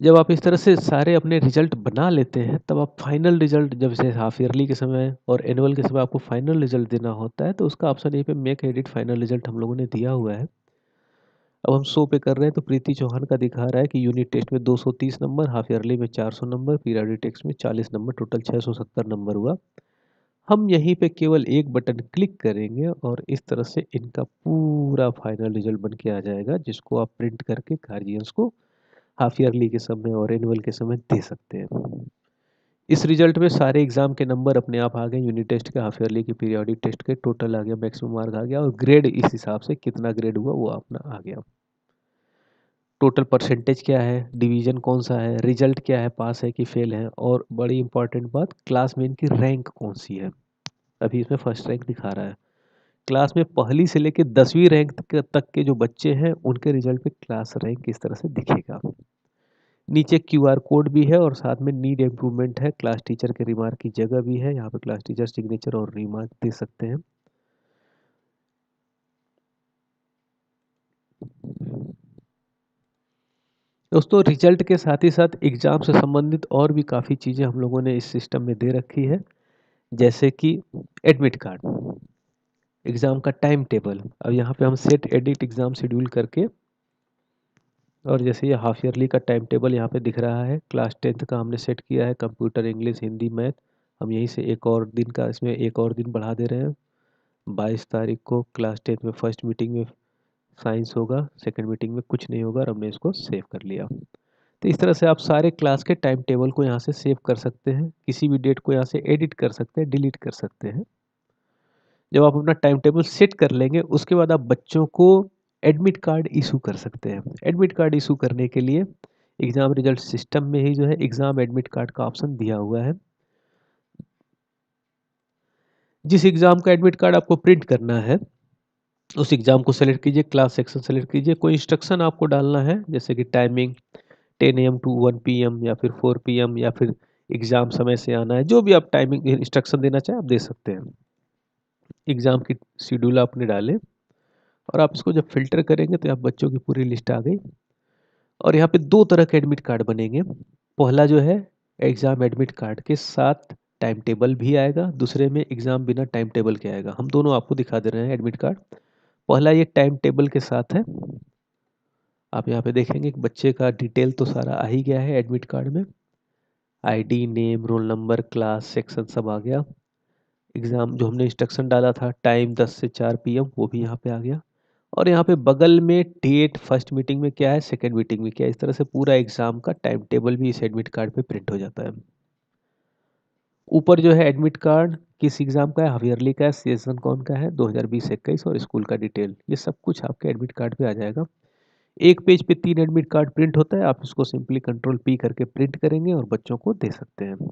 जब आप इस तरह से सारे अपने रिजल्ट बना लेते हैं, तब आप फाइनल रिजल्ट, जब से हाफ ईयरली के समय और एनुअल के समय आपको फाइनल रिजल्ट देना होता है, तो उसका ऑप्शन यहीं पे मेक एडिट फाइनल रिजल्ट हम लोगों ने दिया हुआ है। अब हम शो पे कर रहे हैं, तो प्रीति चौहान का दिखा रहा है कि यूनिट टेस्ट में 230 नंबर, हाफ ईयरली में 400 नंबर, पीरियोडिक टेस्ट में 40 नंबर, टोटल 670 नंबर हुआ। हम यहीं पे केवल एक बटन क्लिक करेंगे, और इस तरह से इनका पूरा फाइनल रिजल्ट बन के आ जाएगा, जिसको आप प्रिंट करके गार्जियंस को हाफ ईयरली के समय और एनुअल के समय दे सकते हैं। इस रिजल्ट में सारे एग्जाम के नंबर अपने आप आ गए, यूनिट टेस्ट के, हाफ ईयरली के, पीरियोडिक टेस्ट के, टोटल आ गया, मैक्सिमम मार्क आ गया, और ग्रेड इस हिसाब से कितना ग्रेड हुआ वो अपना आ गया। टोटल परसेंटेज क्या है, डिवीजन कौन सा है, रिजल्ट क्या है, पास है कि फेल है, और बड़ी इंपॉर्टेंट बात, क्लास में इनकी रैंक कौन सी है। अभी इसमें फर्स्ट रैंक दिखा रहा है। क्लास में पहली से लेकर 10वीं रैंक तक के जो बच्चे हैं, उनके रिजल्ट पे क्लास रैंक किस तरह से दिखेगा। नीचे क्यूआर कोड भी है, और साथ में नीड इम्प्रूवमेंट है, क्लास टीचर के रिमार्क की जगह भी है, यहाँ पे क्लास टीचर सिग्नेचर और रिमार्क दे सकते हैं। दोस्तों, रिजल्ट के साथ ही साथ एग्जाम से संबंधित और भी काफ़ी चीज़ें हम लोगों ने इस सिस्टम में दे रखी है, जैसे कि एडमिट कार्ड, एग्ज़ाम का टाइम टेबल। अब यहाँ पे हम सेट एडिट एग्ज़ाम शेड्यूल करके, और जैसे ये हाफ ईयरली का टाइम टेबल यहाँ पे दिख रहा है, क्लास 10th का हमने सेट किया है, कंप्यूटर, इंग्लिश, हिंदी, मैथ। हम यहीं से एक और दिन का, इसमें एक और दिन बढ़ा दे रहे हैं। 22 तारीख को क्लास 10th में फर्स्ट मीटिंग में साइंस होगा, सेकंड मीटिंग में कुछ नहीं होगा, और हमने इसको सेव कर लिया। तो इस तरह से आप सारे क्लास के टाइम टेबल को यहाँ से सेव कर सकते हैं, किसी भी डेट को यहाँ से एडिट कर सकते हैं, डिलीट कर सकते हैं। जब आप अपना टाइम टेबल सेट कर लेंगे, उसके बाद आप बच्चों को एडमिट कार्ड इशू कर सकते हैं। एडमिट कार्ड इशू करने के लिए एग्ज़ाम रिजल्ट सिस्टम में ही जो है एग्ज़ाम एडमिट कार्ड का ऑप्शन दिया हुआ है। जिस एग्ज़ाम का एडमिट कार्ड आपको प्रिंट करना है, उस एग्ज़ाम को सेलेक्ट कीजिए, क्लास सेक्शन सेलेक्ट कीजिए, कोई इंस्ट्रक्शन आपको डालना है, जैसे कि टाइमिंग 10 AM टू 1 PM, या फिर 4 PM, या फिर एग्ज़ाम समय से आना है, जो भी आप टाइमिंग इंस्ट्रक्शन देना चाहें आप दे सकते हैं। एग्ज़ाम की शेड्यूल आपने डाले, और आप इसको जब फ़िल्टर करेंगे, तो यहाँ बच्चों की पूरी लिस्ट आ गई। और यहाँ पे 2 तरह के एडमिट कार्ड बनेंगे। पहला जो है, एग्ज़ाम एडमिट कार्ड के साथ टाइम टेबल भी आएगा, दूसरे में एग्ज़ाम बिना टाइम टेबल के आएगा। हम दोनों आपको दिखा दे रहे हैं एडमिट कार्ड। पहला ये टाइम टेबल के साथ है। आप यहाँ पे देखेंगे कि बच्चे का डिटेल तो सारा आ ही गया है एडमिट कार्ड में। ID, name, roll number, class, section सब आ गया। एग्ज़ाम जो हमने इंस्ट्रक्शन डाला था, टाइम 10 से 4 PM, वो भी यहाँ पे आ गया। और यहाँ पे बगल में डेट, फर्स्ट मीटिंग में क्या है, सेकंड मीटिंग में क्या है, इस तरह से पूरा एग्ज़ाम का टाइम टेबल भी इस एडमिट कार्ड पे प्रिंट हो जाता है। ऊपर जो है एडमिट कार्ड किस एग्ज़ाम का है, हाफ ईयरली का है, सेशन कौन का है, 2020-21, और स्कूल का डिटेल, ये सब कुछ आपके एडमिट कार्ड पे आ जाएगा। एक पेज पे 3 एडमिट कार्ड प्रिंट होता है, आप इसको सिंपली कंट्रोल पी करके प्रिंट करेंगे और बच्चों को दे सकते हैं।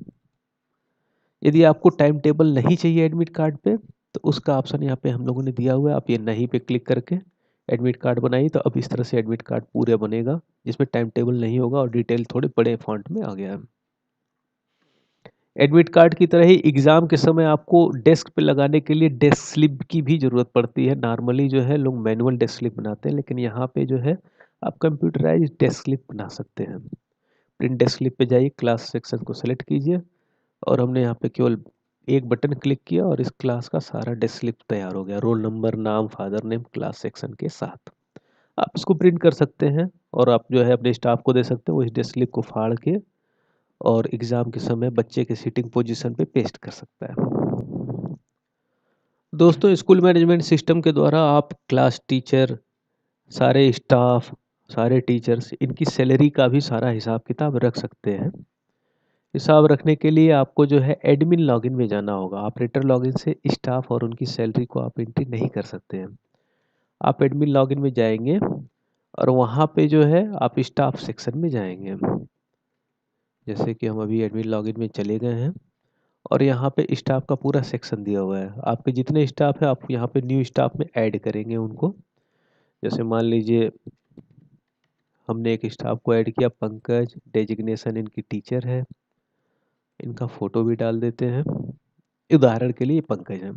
यदि आपको टाइम टेबल नहीं चाहिए एडमिट कार्ड पे, तो उसका ऑप्शन यहाँ पे हम लोगों ने दिया हुआ है, आप ये नहीं पे क्लिक करके एडमिट कार्ड बनाइए, तो अब इस तरह से एडमिट कार्ड पूरे बनेगा, जिसमें टाइम टेबल नहीं होगा और डिटेल थोड़े बड़े फॉन्ट में आ गया है। एडमिट कार्ड की तरह ही एग्ज़ाम के समय आपको डेस्क पे लगाने के लिए डेस्क स्लिप की भी ज़रूरत पड़ती है। नॉर्मली जो है लोग मैनुअल डेस्क स्लिप बनाते हैं, लेकिन यहाँ पे जो है आप कंप्यूटराइज़्ड डेस्क स्लिप बना सकते हैं। प्रिंट डेस्क स्लिप पे जाइए, क्लास सेक्शन को सेलेक्ट कीजिए और हमने यहाँ पे केवल एक बटन क्लिक किया और इस क्लास का सारा डेस्क स्लिप तैयार हो गया। रोल नंबर, नाम, फादर नेम, क्लास सेक्शन के साथ। आप इसको प्रिंट कर सकते हैं और आप जो है अपने स्टाफ को दे सकते हैं, वो इस डेस्क स्लिप को फाड़ के और एग्ज़ाम के समय बच्चे के सीटिंग पोजीशन पे पेस्ट कर सकता है। दोस्तों, स्कूल मैनेजमेंट सिस्टम के द्वारा आप क्लास टीचर, सारे स्टाफ, सारे टीचर्स, इनकी सैलरी का भी सारा हिसाब किताब रख सकते हैं। हिसाब रखने के लिए आपको जो है एडमिन लॉगिन में जाना होगा। ऑपरेटर लॉगिन से स्टाफ और उनकी सैलरी को आप एंट्री नहीं कर सकते हैं। आप एडमिन लॉगिन में जाएंगे और वहाँ पे जो है आप स्टाफ सेक्शन में जाएंगे। जैसे कि हम अभी एडमिन लॉगिन में चले गए हैं और यहाँ पे स्टाफ का पूरा सेक्शन दिया हुआ है। आपके जितने स्टाफ है आप यहाँ पे न्यू स्टाफ में ऐड करेंगे उनको। जैसे मान लीजिए हमने एक स्टाफ को ऐड किया, पंकज, डेजिग्नेशन इनकी टीचर है। इनका फ़ोटो भी डाल देते हैं, उदाहरण के लिए पंकज है।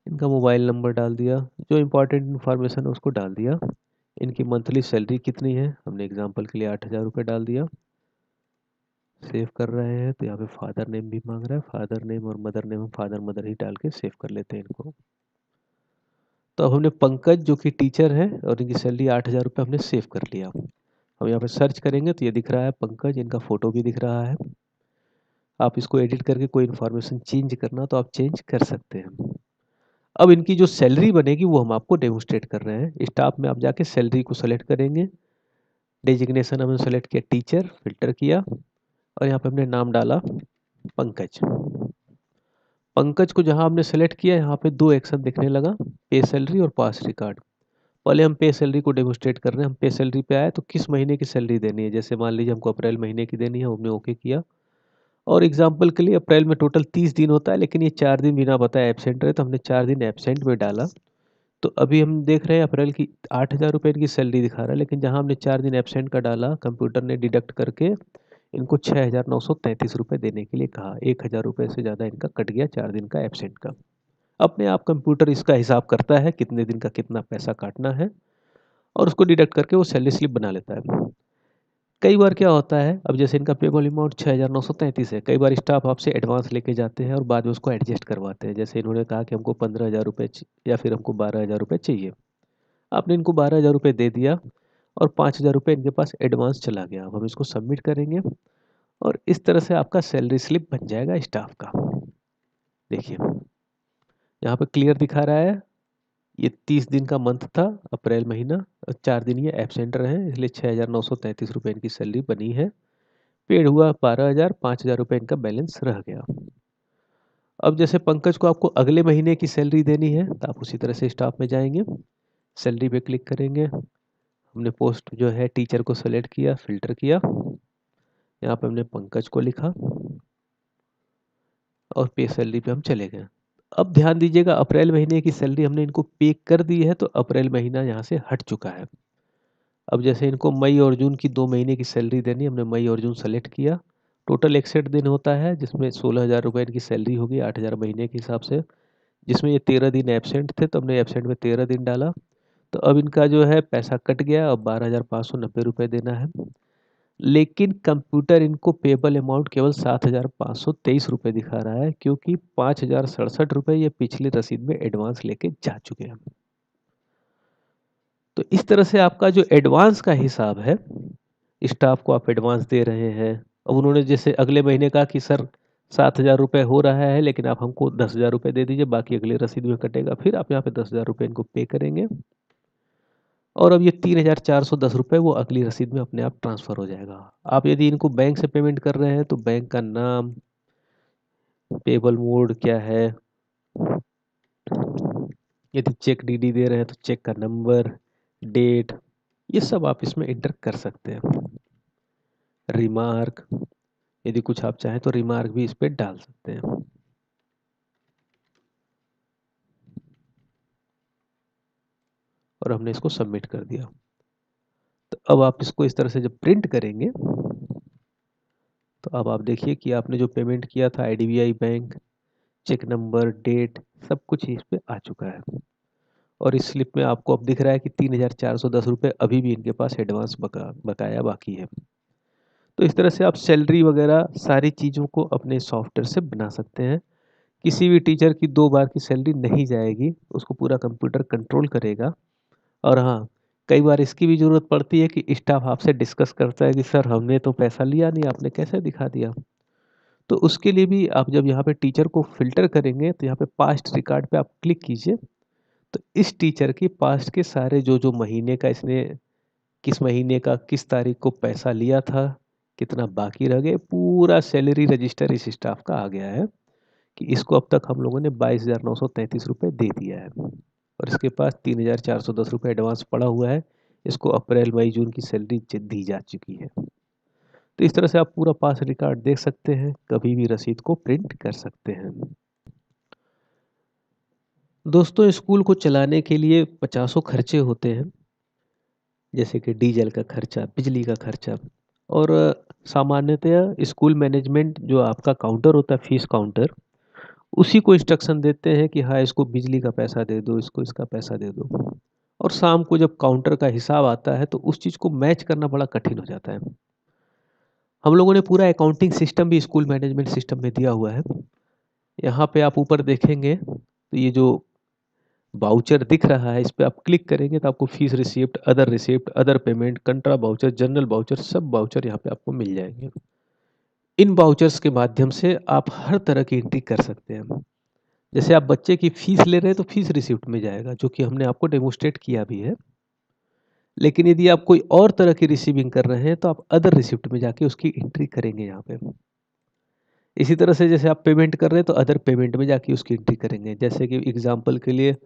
इनका मोबाइल नंबर डाल दिया, जो इम्पोर्टेंट इन्फॉर्मेशन है उसको डाल दिया। इनकी मंथली सैलरी कितनी है, हमने एग्जांपल के लिए 8,000 रुपये डाल दिया। सेव कर रहे हैं तो यहाँ पे फादर नेम भी मांग रहा है, फादर नेम और मदर नेम हम फादर मदर ही डाल के सेव कर लेते हैं इनको। तो अब हमने पंकज जो कि टीचर है और इनकी सैलरी 8,000 रुपये हमने सेव कर लिया। हम यहाँ पे सर्च करेंगे तो ये दिख रहा है पंकज, इनका फ़ोटो भी दिख रहा है। आप इसको एडिट करके कोई इन्फॉर्मेशन चेंज करना तो आप चेंज कर सकते हैं। अब इनकी जो सैलरी बनेगी वो हम आपको डेमोस्ट्रेट कर रहे हैं। स्टाफ में आप जाके सैलरी को सेलेक्ट करेंगे, डेजिग्नेशन हमने सेलेक्ट किया टीचर, फिल्टर किया और यहाँ पे हमने नाम डाला पंकज। पंकज को जहाँ हमने सेलेक्ट किया यहाँ पे दो एक्शन दिखने लगा, पे सैलरी और पास रिकॉर्ड। पहले हम पे सैलरी को डेमोस्ट्रेट कर रहे हैं। हम पे सैलरी पे आए तो किस महीने की सैलरी देनी है, जैसे मान लीजिए हमको अप्रैल महीने की देनी है, हमने ओके किया। और एग्जाम्पल के लिए अप्रैल में टोटल 30 दिन होता है, लेकिन ये 4 दिन बिना बताए एबसेंट रहे तो हमने 4 दिन एबसेंट में डाला। तो अभी हम देख रहे हैं अप्रैल की 8,000 रुपये इनकी सैलरी दिखा रहा है, लेकिन जहाँ हमने 4 दिन एबसेंट का डाला कंप्यूटर ने डिडक्ट करके इनको 6,933 रुपये देने के लिए कहा। 1,000 रुपये से ज़्यादा इनका कट गया 4 दिन का एबसेंट का। अपने आप कंप्यूटर इसका हिसाब करता है कितने दिन का कितना पैसा काटना है और उसको डिडक्ट करके वो सैलरी स्लिप बना लेता है। कई बार क्या होता है, अब जैसे इनका पेबल अमाउंट 6,933 है, कई बार स्टाफ आपसे एडवांस लेके जाते हैं और बाद में उसको एडजस्ट करवाते हैं। जैसे इन्होंने कहा कि हमको 15,000 रुपये या फिर हमको 12,000 रुपये चाहिए। आपने इनको 12,000 रुपये दे दिया और 5,000 रुपये इनके पास एडवांस चला गया। अब हम इसको सबमिट करेंगे और इस तरह से आपका सैलरी स्लिप बन जाएगा स्टाफ का। देखिए यहाँ पे क्लियर दिखा रहा है, ये 30 दिन का मंथ था अप्रैल महीना और 4 दिन ये एबसेंट रहे, इसलिए 6,933 रुपये इनकी सैलरी बनी है। पेड हुआ 12,000, 5,000 रुपये इनका बैलेंस रह गया। अब जैसे पंकज को आपको अगले महीने की सैलरी देनी है तो आप उसी तरह से स्टाफ में जाएंगे, सैलरी पे क्लिक करेंगे। हमने पोस्ट जो है टीचर को सेलेक्ट किया, फिल्टर किया, यहाँ पे हमने पंकज को लिखा और पे सैलरी पे हम चले गए। अब ध्यान दीजिएगा, अप्रैल महीने की सैलरी हमने इनको पे कर दी है तो अप्रैल महीना यहाँ से हट चुका है। अब जैसे इनको मई और जून की 2 महीने की सैलरी देनी, हमने मई और जून सेलेक्ट किया। टोटल 61 दिन होता है जिसमें 16,000 रुपये इनकी सैलरी होगी 8,000 महीने के हिसाब से, जिसमें ये 13 दिन एबसेंट थे तो हमने एबसेंट में 13 दिन डाला। तो अब इनका जो है पैसा कट गया, अब 12,590 रुपये देना है। लेकिन कंप्यूटर इनको पेबल अमाउंट केवल 7,523 रुपये दिखा रहा है, क्योंकि 5,067 रुपये ये पिछली रसीद में एडवांस लेके जा चुके हैं। तो इस तरह से आपका जो एडवांस का हिसाब है, स्टाफ को आप एडवांस दे रहे हैं। अब उन्होंने जैसे अगले महीने कहा कि सर 7,000 रुपये हो रहा है, लेकिन आप हमको 10,000 रुपये दे दीजिए, बाकी अगली रसीद में कटेगा। फिर आप यहाँ पे 10,000 रुपये इनको पे करेंगे और अब ये 3,410 रुपये वो अगली रसीद में अपने आप ट्रांसफ़र हो जाएगा। आप यदि इनको बैंक से पेमेंट कर रहे हैं तो बैंक का नाम, पेबल मोड क्या है, यदि चेक डीडी दे रहे हैं तो चेक का नंबर, डेट, ये सब आप इसमें इंटर कर सकते हैं। रिमार्क, यदि कुछ आप चाहें तो रिमार्क भी इस पे डाल सकते हैं। और हमने इसको सबमिट कर दिया। तो अब आप इसको इस तरह से जब प्रिंट करेंगे तो अब आप देखिए कि आपने जो पेमेंट किया था IDBI bank, cheque number, date, सब कुछ इस पे आ चुका है। और इस स्लिप में आपको अब दिख रहा है कि 3,410 रुपये अभी भी इनके पास एडवांस बकाया बाकी है। तो इस तरह से आप सैलरी वगैरह सारी चीज़ों को अपने सॉफ्टवेयर से बना सकते हैं। किसी भी टीचर की 2 बार की सैलरी नहीं जाएगी, उसको पूरा कंप्यूटर कंट्रोल करेगा। और हाँ, कई बार इसकी भी ज़रूरत पड़ती है कि स्टाफ आपसे डिस्कस करता है कि सर हमने तो पैसा लिया नहीं, आपने कैसे दिखा दिया। तो उसके लिए भी आप जब यहाँ पे टीचर को फ़िल्टर करेंगे तो यहाँ पे पास्ट रिकॉर्ड पे आप क्लिक कीजिए। तो इस टीचर की पास्ट के सारे जो महीने का इसने किस महीने का किस तारीख को पैसा लिया था, कितना बाकी रह गए, पूरा सैलरी रजिस्टर इस स्टाफ का आ गया है कि इसको अब तक हम लोगों ने 22,933 रुपये दे दिया है। और इसके पास 3,410 रुपये एडवांस पड़ा हुआ है। इसको अप्रैल मई जून की सैलरी दी जा चुकी है। तो इस तरह से आप पूरा पास रिकॉर्ड देख सकते हैं, कभी भी रसीद को प्रिंट कर सकते हैं। दोस्तों, स्कूल को चलाने के लिए पचासों खर्चे होते हैं, जैसे कि डीजल का खर्चा, बिजली का खर्चा। और सामान्यतः स्कूल मैनेजमेंट जो आपका काउंटर होता है, फीस काउंटर, उसी को इंस्ट्रक्शन देते हैं कि हाँ इसको बिजली का पैसा दे दो, इसको इसका पैसा दे दो। और शाम को जब काउंटर का हिसाब आता है तो उस चीज़ को मैच करना बड़ा कठिन हो जाता है। हम लोगों ने पूरा अकाउंटिंग सिस्टम भी स्कूल मैनेजमेंट सिस्टम में दिया हुआ है। यहाँ पे आप ऊपर देखेंगे तो ये जो वाउचर दिख रहा है, इस पे आप क्लिक करेंगे तो आपको fees receipt, other payment, कंट्रा voucher, general voucher, सब वाउचर यहाँ पे आपको मिल जाएंगे। इन वाउचर्स के माध्यम से आप हर तरह की एंट्री कर सकते हैं। जैसे आप बच्चे की फीस ले रहे हैं तो फीस रिसिप्ट में जाएगा, जो कि हमने आपको डेमोस्ट्रेट किया भी है। लेकिन यदि आप कोई और तरह की रिसीविंग कर रहे हैं तो आप अदर रिसिप्ट में जाके उसकी एंट्री करेंगे यहाँ पे। इसी तरह से जैसे आप पेमेंट कर रहे हैं तो अदर पेमेंट में जाके उसकी एंट्री करेंगे। जैसे कि एग्जांपल के लिए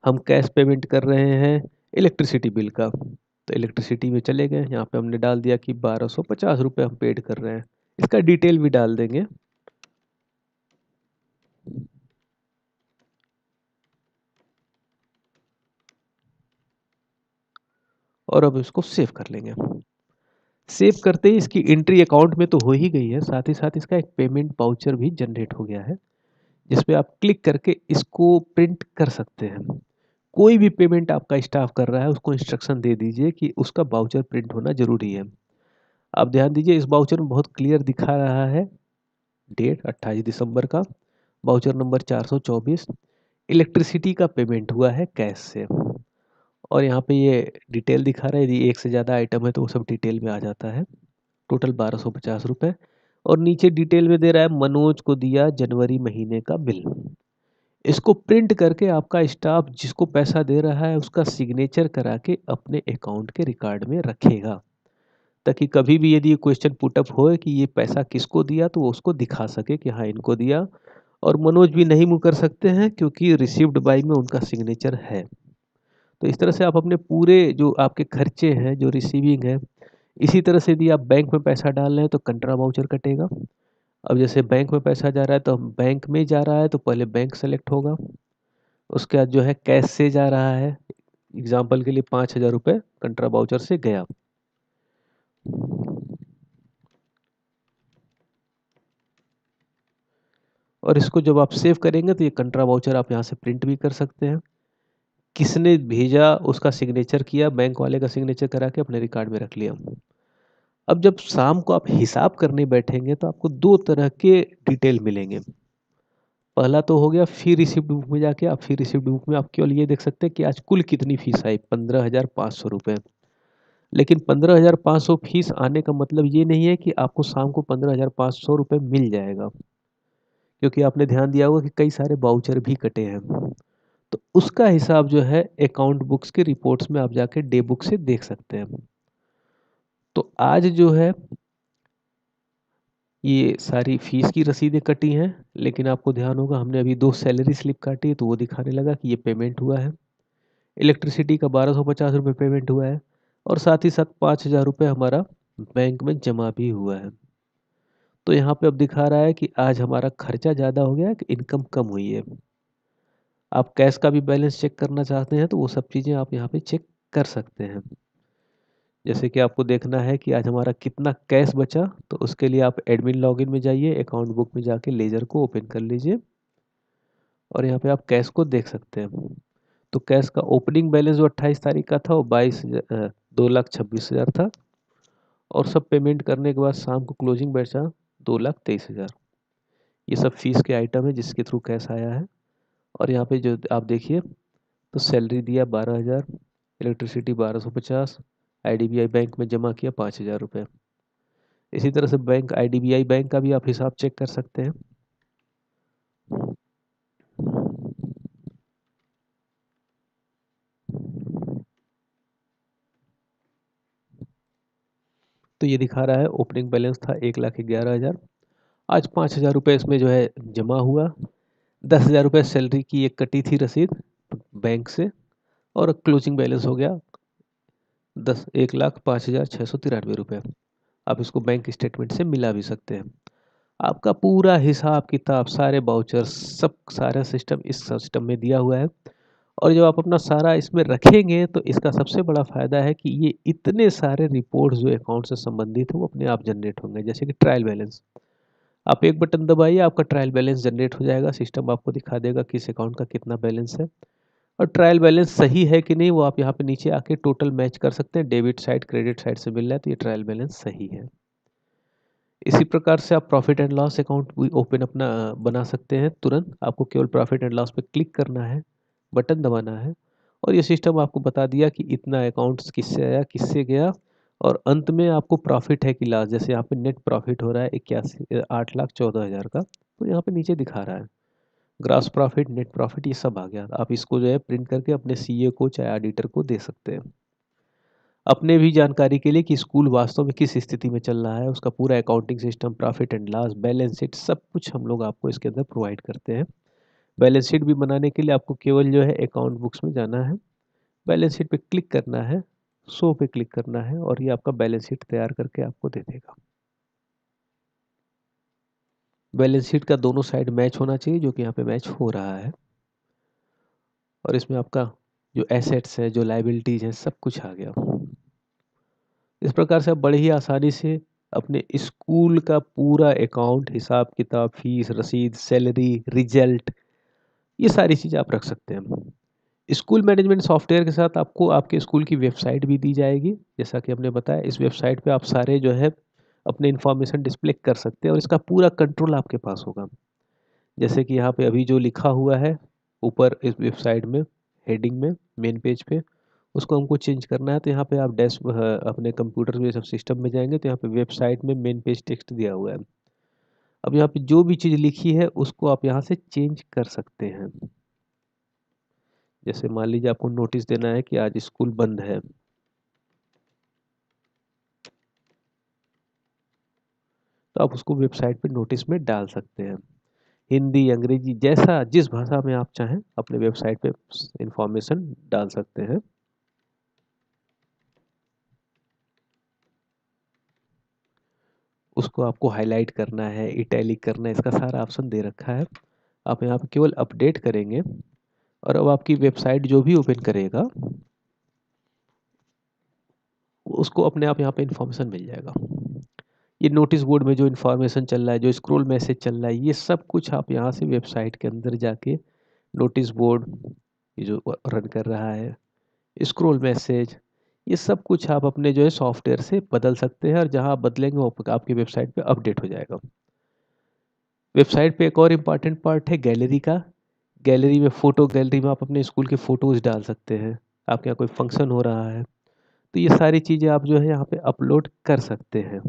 हम कैश पेमेंट कर रहे हैं इलेक्ट्रिसिटी बिल का, तो इलेक्ट्रिसिटी में चले गए, यहाँ पे हमने डाल दिया कि 1,250 रुपये हम पेड कर रहे हैं। इसका डिटेल भी डाल देंगे। और अब इसको सेव कर लेंगे। सेव करते ही इसकी एंट्री अकाउंट में तो हो ही गई है, साथ ही साथ इसका एक पेमेंट वाउचर भी जनरेट हो गया है, जिसपे आप क्लिक करके इसको प्रिंट कर सकते हैं। कोई भी पेमेंट आपका स्टाफ कर रहा है उसको इंस्ट्रक्शन दे दीजिए कि उसका वाउचर प्रिंट होना जरूरी है। आप ध्यान दीजिए, इस वाउचर में बहुत क्लियर दिखा रहा है डेट 28 दिसंबर का, वाउचर नंबर 424, इलेक्ट्रिसिटी का पेमेंट हुआ है कैश से। और यहाँ पे ये डिटेल दिखा रहा है, यदि एक से ज़्यादा आइटम है तो वो सब डिटेल में आ जाता है। टोटल 1,250 रुपये। और नीचे डिटेल में दे रहा है मनोज को दिया जनवरी महीने का बिल। इसको प्रिंट करके आपका स्टाफ जिसको पैसा दे रहा है उसका सिग्नेचर करा के अपने अकाउंट के रिकॉर्ड में रखेगा, ताकि कभी भी यदि ये क्वेश्चन पुटअप हो कि ये पैसा किसको दिया तो वो उसको दिखा सके कि हाँ इनको दिया। और मनोज भी नहीं मुकर सकते हैं क्योंकि रिसीव्ड बाय में उनका सिग्नेचर है। तो इस तरह से आप अपने पूरे जो आपके खर्चे हैं, जो रिसीविंग है, इसी तरह से यदि आप बैंक में पैसा डाल रहे हैं तो कंट्रा वाउचर कटेगा। अब जैसे बैंक में पैसा जा रहा है तो हम बैंक में जा रहा है तो पहले बैंक सेलेक्ट होगा। उसके बाद जो है कैश से जा रहा है, एग्जाम्पल के लिए 5,000 रुपये कंट्रा वाउचर से गया। और इसको जब आप सेव करेंगे तो ये कंट्रा वाउचर आप यहाँ से प्रिंट भी कर सकते हैं। किसने भेजा उसका सिग्नेचर किया, बैंक वाले का सिग्नेचर करा के अपने रिकॉर्ड में रख लिया। अब जब शाम को आप हिसाब करने बैठेंगे तो आपको 2 तरह के डिटेल मिलेंगे। पहला तो हो गया फी रिसिप्ट बुक में जाके आप फी रिसिप्ट बुक में आप केवल ये देख सकते हैं कि आज कुल कितनी फीस आई, 15,500 रुपये। लेकिन 15,500 फीस आने का मतलब ये नहीं है कि आपको शाम को 15,500 रुपये मिल जाएगा, क्योंकि आपने ध्यान दिया होगा कि कई सारे वाउचर भी कटे हैं। तो उसका हिसाब जो है अकाउंट बुक्स के रिपोर्ट्स में आप जाके डे बुक से देख सकते हैं। तो आज जो है ये सारी फीस की रसीदें कटी हैं, लेकिन आपको ध्यान होगा हमने अभी 2 सैलरी स्लिप काटी है तो वो दिखाने लगा कि ये पेमेंट हुआ है। इलेक्ट्रिसिटी का 1,250 रुपये पेमेंट हुआ है। और साथ ही साथ 5,000 रुपये हमारा बैंक में जमा भी हुआ है। तो यहाँ पे अब दिखा रहा है कि आज हमारा खर्चा ज़्यादा हो गया है कि इनकम कम हुई है। आप कैश का भी बैलेंस चेक करना चाहते हैं तो वो सब चीज़ें आप यहाँ पे चेक कर सकते हैं। जैसे कि आपको देखना है कि आज हमारा कितना कैश बचा, तो उसके लिए आप एडमिन लॉगिन में जाइए, अकाउंट बुक में जाके लेजर को ओपन कर लीजिए और यहाँ पे आप कैश को देख सकते हैं। तो कैश का ओपनिंग बैलेंस जो 28 तारीख का था वो 2,26,000 था और सब पेमेंट करने के बाद शाम को क्लोजिंग बचा 2,23,000। ये सब फीस के आइटम है जिसके थ्रू कैश आया है। और यहाँ पे जो आप देखिए तो सैलरी दिया 12,000, इलेक्ट्रिसिटी 1250, आईडीबीआई बैंक में जमा किया 5,000 रुपये। इसी तरह से बैंक आईडीबीआई बैंक का भी आप हिसाब चेक कर सकते हैं। तो ये दिखा रहा है ओपनिंग बैलेंस था 1,11,000। आज 5,000 रुपये इसमें जो है जमा हुआ। 10,000 रुपये सैलरी की एक कटी थी रसीद बैंक से और क्लोजिंग बैलेंस हो गया 1,05,693 रुपये। आप इसको बैंक स्टेटमेंट से मिला भी सकते हैं। आपका पूरा हिसाब किताब सारे बाउचर्स सब सारा सिस्टम इस सिस्टम में दिया हुआ है। और जब आप अपना सारा इसमें रखेंगे तो इसका सबसे बड़ा फ़ायदा है कि ये इतने सारे रिपोर्ट्स जो अकाउंट से संबंधित है वो अपने आप जनरेट होंगे। जैसे कि ट्रायल बैलेंस, आप एक बटन दबाइए आपका ट्रायल बैलेंस जनरेट हो जाएगा। सिस्टम आपको दिखा देगा किस अकाउंट का कितना बैलेंस है और ट्रायल बैलेंस सही है कि नहीं वो आप यहाँ पे नीचे आके टोटल मैच कर सकते हैं। डेबिट साइड क्रेडिट साइड से मिल रहा है तो ये ट्रायल बैलेंस सही है। इसी प्रकार से आप प्रॉफिट एंड लॉस अकाउंट भी ओपन अपना बना सकते हैं तुरंत। आपको केवल प्रॉफिट एंड लॉस पे क्लिक करना है, बटन दबाना है और ये सिस्टम आपको बता दिया कि इतना अकाउंट्स किससे आया किससे गया और अंत में आपको प्रॉफिट है कि लॉस। जैसे यहाँ पे नेट प्रॉफिट हो रहा है 8,14,000 का, तो यहाँ पे नीचे दिखा रहा है ग्रॉस प्रॉफिट नेट प्रॉफिट ये सब आ गया। आप इसको जो है प्रिंट करके अपने सीए को चाहे ऑडिटर को दे सकते हैं। अपने भी जानकारी के लिए कि स्कूल वास्तव में किस स्थिति में चल रहा है, उसका पूरा accounting system, profit and loss, balance sheet सब कुछ हम लोग आपको इसके अंदर प्रोवाइड करते हैं। बैलेंस शीट भी बनाने के लिए आपको केवल जो है अकाउंट बुक्स में जाना है, बैलेंस शीट पे क्लिक करना है, शो पे क्लिक करना है और ये आपका बैलेंस शीट तैयार करके आपको दे देगा। बैलेंस शीट का दोनों साइड मैच होना चाहिए जो कि यहाँ पे मैच हो रहा है और इसमें आपका जो एसेट्स है जो लाइबिलिटीज है सब कुछ आ गया। इस प्रकार से आप बड़े ही आसानी से अपने स्कूल का पूरा अकाउंट, हिसाब किताब, फीस, रसीद, सैलरी, रिजल्ट ये सारी चीज़ें आप रख सकते हैं। स्कूल मैनेजमेंट सॉफ्टवेयर के साथ आपको आपके स्कूल की वेबसाइट भी दी जाएगी। जैसा कि हमने बताया इस वेबसाइट पे आप सारे जो है अपने इन्फॉर्मेशन डिस्प्ले कर सकते हैं और इसका पूरा कंट्रोल आपके पास होगा। जैसे कि यहाँ पे अभी जो लिखा हुआ है ऊपर इस वेबसाइट में हेडिंग में मेन पेज पे, उसको हमको चेंज करना है तो यहाँ पे आप अपने कंप्यूटर में सब सिस्टम में जाएंगे तो यहाँ पे वेबसाइट में मेन पेज टेक्स्ट दिया हुआ है। अब यहाँ पे जो भी चीज़ लिखी है उसको आप यहाँ से चेंज कर सकते हैं। जैसे मान लीजिए आपको नोटिस देना है कि आज स्कूल बंद है, तो आप उसको वेबसाइट पे नोटिस में डाल सकते हैं। हिंदी, अंग्रेजी जैसा जिस भाषा में आप चाहें अपने वेबसाइट पे इंफॉर्मेशन डाल सकते हैं। उसको आपको हाईलाइट करना है, इटैलिक करना है, इसका सारा ऑप्शन दे रखा है। आप यहाँ पे केवल अपडेट करेंगे और अब आपकी वेबसाइट जो भी ओपन करेगा उसको अपने आप यहाँ पे इंफॉर्मेशन मिल जाएगा। ये नोटिस बोर्ड में जो इन्फॉर्मेशन चल रहा है, जो स्क्रॉल मैसेज चल रहा है, ये सब कुछ आप यहाँ से वेबसाइट के अंदर जाके नोटिस बोर्ड ये जो रन कर रहा है, स्क्रॉल मैसेज, ये सब कुछ आप अपने जो है सॉफ्टवेयर से बदल सकते हैं और जहाँ आप बदलेंगे वो आपकी वेबसाइट पे अपडेट हो जाएगा। वेबसाइट पे एक और इम्पॉर्टेंट पार्ट है गैलरी का। गैलरी में फ़ोटो, गैलरी में आप अपने स्कूल के फ़ोटोज़ डाल सकते हैं। आपके यहाँ कोई फंक्शन हो रहा है तो ये सारी चीज़ें आप जो है यहाँ पे अपलोड कर सकते हैं।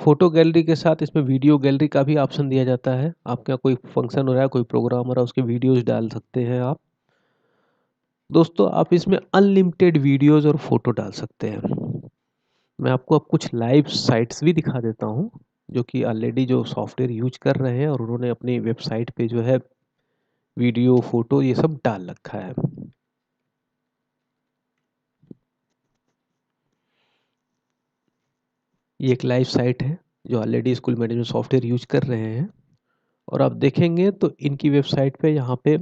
फ़ोटो गैलरी के साथ इसमें वीडियो गैलरी का भी ऑप्शन दिया जाता है। आपके यहाँ कोई फंक्शन हो रहा है, कोई प्रोग्राम हो रहा है, उसके वीडियोज़ डाल सकते हैं आप। दोस्तों आप इसमें अनलिमिटेड वीडियोज़ और फ़ोटो डाल सकते हैं। मैं आपको अब कुछ लाइव साइट्स भी दिखा देता हूँ, जो कि ऑलरेडी जो सॉफ्टवेयर यूज़ कर रहे हैं और उन्होंने अपनी वेबसाइट पे जो है वीडियो, फ़ोटो ये सब डाल रखा है। ये एक लाइव साइट है जो already school management software use कर रहे हैं, और आप देखेंगे तो इनकी वेबसाइट पे यहाँ पे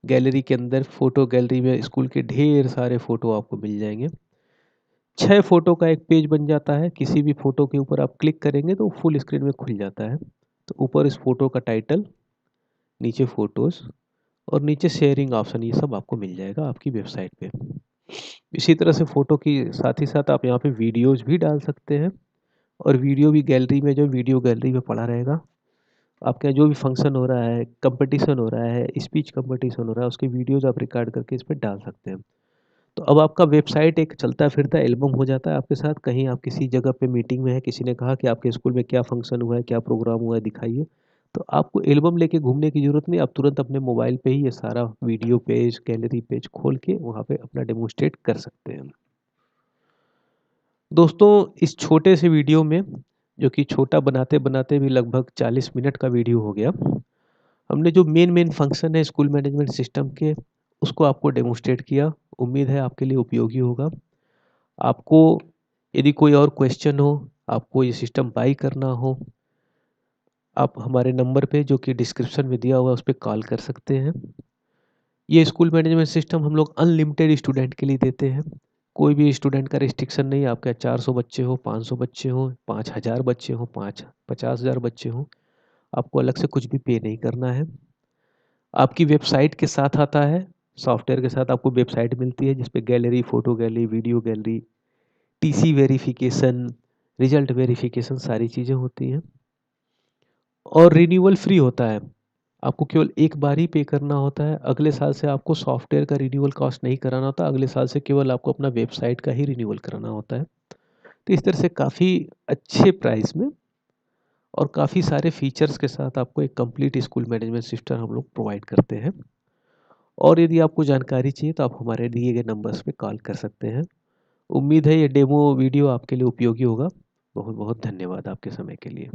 गैलरी के अंदर फोटो गैलरी में स्कूल के ढेर सारे फोटो आपको मिल जाएंगे। 6 फोटो का एक पेज बन जाता है। किसी भी फोटो के ऊपर आप क्लिक करेंगे तो फुल स्क्रीन में खुल जाता है। तो ऊपर इस फोटो का टाइटल, नीचे फोटोज और नीचे शेयरिंग ऑप्शन, ये सब आपको मिल जाएगा आपकी वेबसाइट पे। इसी तरह से फोटो की साथ ही साथ आप यहाँ पे वीडियोज भी डाल सकते हैं, और वीडियो भी गैलरी में, जो वीडियो गैलरी में पड़ा रहेगा, आपके यहाँ जो भी फंक्शन हो रहा है, कंपटीशन हो रहा है, स्पीच कंपटीशन हो रहा है, उसकी वीडियोज आप रिकॉर्ड करके इस पर डाल सकते हैं। तो अब आपका वेबसाइट एक चलता फिरता एल्बम हो जाता है आपके साथ। कहीं आप किसी जगह पे मीटिंग में है, किसी ने कहा कि आपके स्कूल में क्या फंक्शन हुआ है, क्या प्रोग्राम हुआ है, दिखाइए, तो आपको एल्बम लेके घूमने की ज़रूरत नहीं। आप तुरंत अपने मोबाइल पे ही ये सारा वीडियो पेज, गैलरी पेज खोल के वहाँ पे अपना डेमोन्स्ट्रेट कर सकते हैं। दोस्तों, इस छोटे से वीडियो में, जो कि छोटा बनाते बनाते भी लगभग 40 मिनट का वीडियो हो गया, हमने जो मेन मेन फंक्शन है स्कूल मैनेजमेंट सिस्टम के, उसको आपको डेमोन्स्ट्रेट किया। उम्मीद है आपके लिए उपयोगी होगा। आपको यदि कोई और क्वेश्चन हो, आपको ये सिस्टम बाई करना हो, आप हमारे नंबर पे जो कि डिस्क्रिप्शन में दिया हुआ है उस पर कॉल कर सकते हैं। ये स्कूल मैनेजमेंट सिस्टम हम लोग अनलिमिटेड स्टूडेंट के लिए देते हैं। कोई भी स्टूडेंट का रिस्ट्रिक्शन नहीं है। आपके 400 बच्चे हो, 500 बच्चे हो, 5000 बच्चे हो, 50,000 बच्चे हो, आपको अलग से कुछ भी पे नहीं करना है। आपकी वेबसाइट के साथ आता है, सॉफ्टवेयर के साथ आपको वेबसाइट मिलती है जिसपे gallery, photo gallery, video gallery, TC verification, result verification, सारी चीज़ें होती हैं। और रिन्यूअल फ्री होता है। आपको केवल एक बार ही पे करना होता है। अगले साल से आपको सॉफ्टवेयर का रिन्यूअल कॉस्ट नहीं कराना होता। अगले साल से केवल आपको अपना वेबसाइट का ही रिन्यूअल कराना होता है। तो इस तरह से काफ़ी अच्छे प्राइस में और काफ़ी सारे फीचर्स के साथ आपको एक कंप्लीट स्कूल मैनेजमेंट सिस्टम हम लोग प्रोवाइड करते हैं। और यदि आपको जानकारी चाहिए तो आप हमारे दिए गए नंबर्स पे कॉल कर सकते हैं। उम्मीद है ये डेमो वीडियो आपके लिए उपयोगी होगा। बहुत बहुत धन्यवाद आपके समय के लिए।